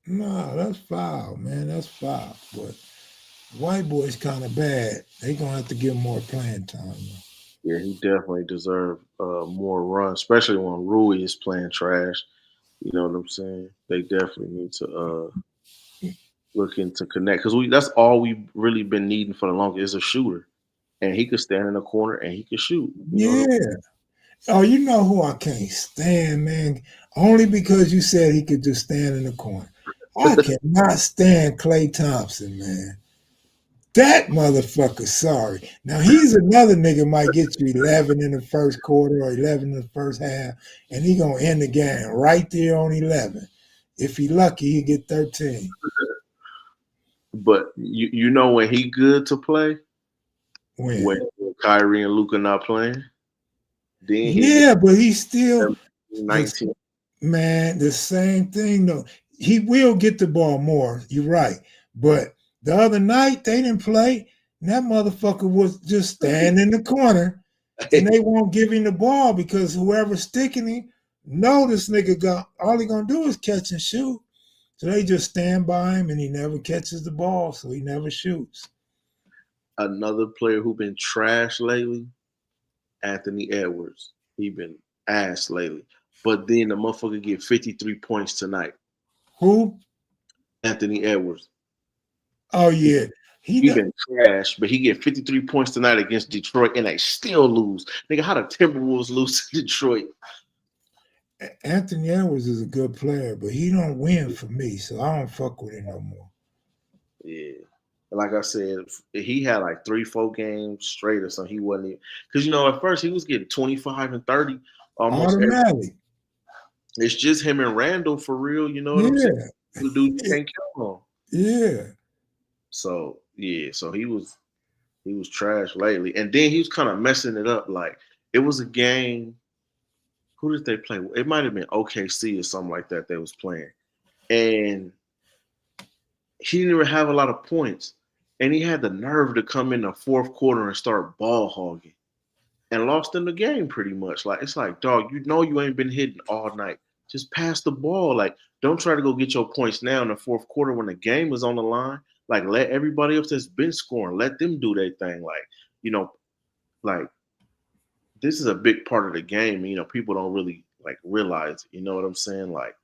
No, that's foul, man. That's foul. But white boy's kind of bad. They going to have to give him more playing time, though. Yeah, he definitely deserved more run, especially when Rui is playing trash. You know what I'm saying? They definitely need to look into Connect because that's all we've really been needing for the longest is a shooter, and he could stand in the corner and he could shoot. Oh, you know who I can't stand, man? Only because you said he could just stand in the corner. I cannot stand Klay Thompson, man. That motherfucker, sorry. Now, he's another nigga might get you 11 in the first quarter or 11 in the first half, and he going to end the game right there on 11. If he lucky, he get 13. But you know when he good to play? When Kyrie and Luka not playing? Then but he's still 19. Man, the same thing, though. He will get the ball more. You're right. But the other night, they didn't play. And that motherfucker was just standing in the corner. And they won't give him the ball because whoever's sticking him, know this nigga got all he gonna do is catch and shoot. So they just stand by him and he never catches the ball, so he never shoots. Another player who been trash lately, Anthony Edwards. He been ass lately. But then the motherfucker get 53 points tonight. Who? Anthony Edwards. Oh, yeah. He been trash, but he get 53 points tonight against Detroit, and they still lose. Nigga, how the Timberwolves lose to Detroit? Anthony Edwards is a good player, but he don't win for me, so I don't fuck with him no more. Yeah. Like I said, he had like 3-4 games straight or something. He wasn't even – because, at first he was getting 25 and 30 almost automatic. It's just him and Randall for real, you know what I'm saying? The dude you can't count on. Yeah. So he was trash lately. And then he was kind of messing it up. Like, it was a game – who did they play? It might have been OKC or something like that they was playing. And he didn't even have a lot of points. And he had the nerve to come in the fourth quarter and start ball hogging. And lost in the game pretty much. Like, it's like, dog, you ain't been hitting all night. Just pass the ball. Like, don't try to go get your points now in the fourth quarter when the game is on the line. Like, let everybody else that's been scoring, let them do their thing. Like, this is a big part of the game. People don't really like realize it. You know what I'm saying? Like,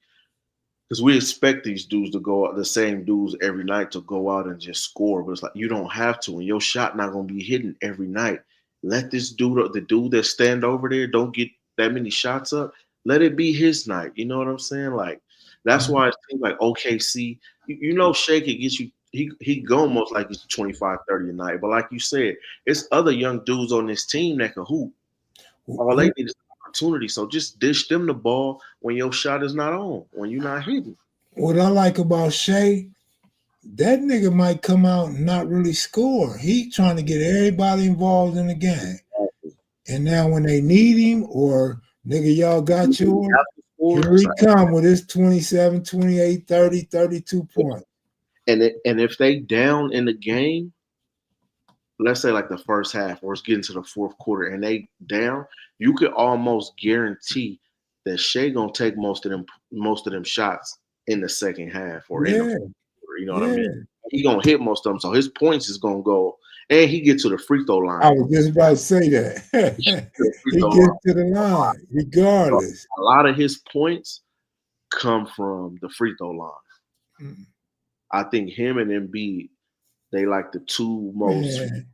because we expect these dudes to go out, the same dudes every night to go out and just score, but it's like you don't have to, and your shot not gonna be hitting every night. Let this dude, the dude that stand over there, don't get that many shots up. Let it be his night. You know what I'm saying? Like that's why it seems like OKC. You know, Shake it gets you. He go almost like he's 25, 30 a night. But like you said, it's other young dudes on this team that can hoop. All they need is opportunity. So just dish them the ball when your shot is not on, when you're not hitting. What I like about Shea, that nigga might come out and not really score. He trying to get everybody involved in the game. And now when they need him, or nigga, y'all got yours, here he come with his 27, 28, 30, 32 points. And if they down in the game, let's say like the first half or it's getting to the fourth quarter and they down, you could almost guarantee that Shea gonna take most of them shots in the second half or in the fourth quarter, you know what I mean? He gonna hit most of them, so his points is gonna go, and he get to the free throw line. I was just about to say that. He gets to the line regardless. So a lot of his points come from the free throw line. I think him and Embiid, they like the two most. And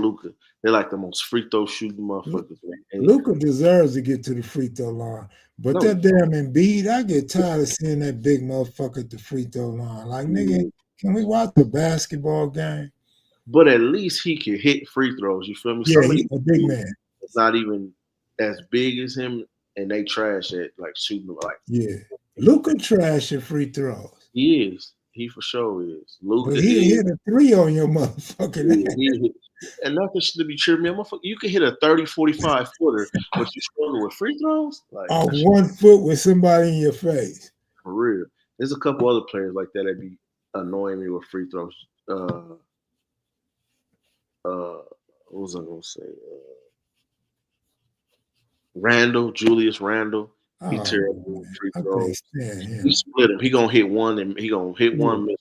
Luka, they're like the most free throw shooting motherfuckers. Luka deserves to get to the free throw line, but that damn Embiid, I get tired of seeing that big motherfucker at the free throw line. Like, nigga, can we watch the basketball game? But at least he can hit free throws. You feel me? Yeah, he's a big man. It's not even as big as him, and they trash at like shooting like. Yeah, Luka trash at free throws. He is. He for sure is. Luka, but he hit a three on your motherfucking ass. And nothing should be tripping me. You can hit a 30, 45 footer, but you struggle with free throws? Like off 1 foot with somebody in your face. For real. There's a couple other players like that be annoying me with free throws. What was I gonna say? Julius Randle. He terrible with free throws. He split him. He gonna hit one and he gonna hit one. Miss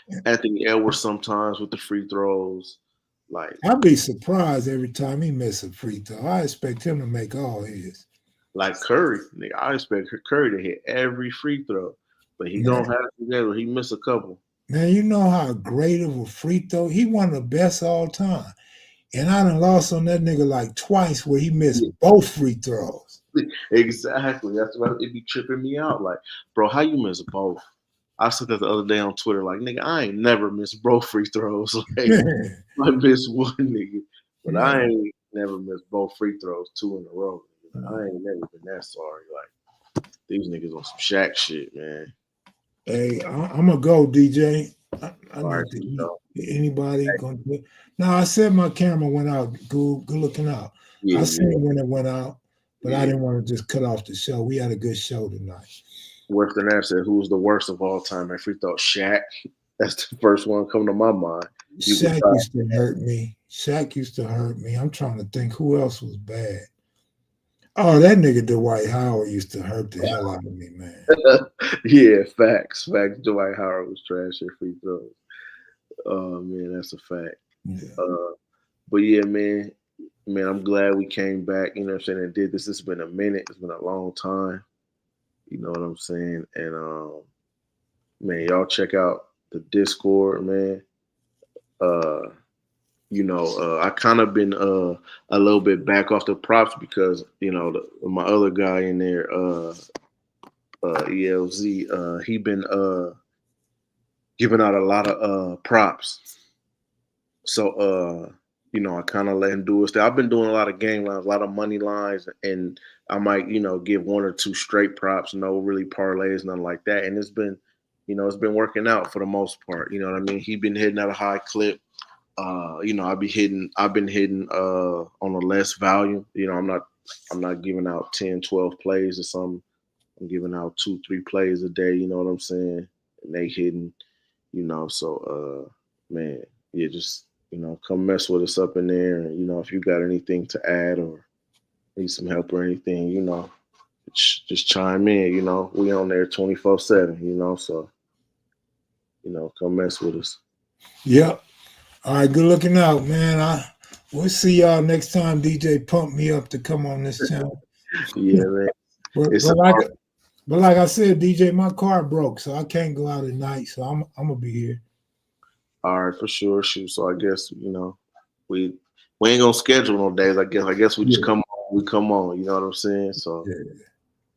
one. Anthony Edwards sometimes with the free throws. Like I'd be surprised every time he misses a free throw. I expect him to make all his. Like Curry, I expect Curry to hit every free throw, but he don't have it together. He missed a couple. Man, you know how great of a free throw. He one of the best all time. And I done lost on that nigga like twice where he missed both free throws. Exactly. That's why it be tripping me out. Like, bro, how you miss both? I said that the other day on Twitter. Like, nigga, I ain't never missed both free throws. Like, I missed one, nigga. But I ain't never missed both free throws 2 in a row. I ain't never been that sorry. Like, these niggas on some Shaq shit, man. Hey, I'm going to go, DJ. I Right, need to anybody going to do it? No, I said my camera went out. Good looking out. I seen when it went out, but I didn't want to just cut off the show. We had a good show tonight. Western Ave said, who was the worst of all time? If we thought Shaq, that's the first one coming to my mind. Shaq used to hurt me. I'm trying to think who else was bad. Oh, that nigga Dwight Howard used to hurt the hell out of me, man. Yeah, facts. Dwight Howard was trash at free throws. Oh man, that's a fact. Yeah. But yeah, man, I'm glad we came back. You know what I'm saying? And did this. It's been a minute. It's been a long time. You know what I'm saying? And man, y'all check out the Discord, man. I kind of been a little bit back off the props because my other guy in there, ELZ, he been giving out a lot of props. So I kind of let him do his thing. I've been doing a lot of game lines, a lot of money lines, and I might give 1 or 2 straight props, no really parlays, nothing like that. And it's been working out for the most part. You know what I mean? He been hitting at a high clip. I've been hitting on a less volume. I'm not giving out 10, 12 plays or something. I'm giving out 2, 3 plays a day, you know what I'm saying? And they hitting, so man, yeah, just come mess with us up in there. And if you got anything to add or need some help or anything, just chime in, we on there 24/7, so come mess with us. Yep. All right, good looking out, man. We'll see y'all next time DJ pump me up to come on this channel. Yeah, man. But, It's but like but like I said, DJ, my car broke, so I can't go out at night. So I'm gonna be here. all right for sure. Shoot. So I guess we ain't gonna schedule no days. I guess we just Yeah. come on. We come on. You know what I'm saying? So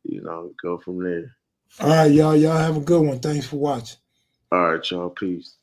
Yeah. go from there. All right, y'all. Y'all have a good one. Thanks for watching. All right, y'all. Peace.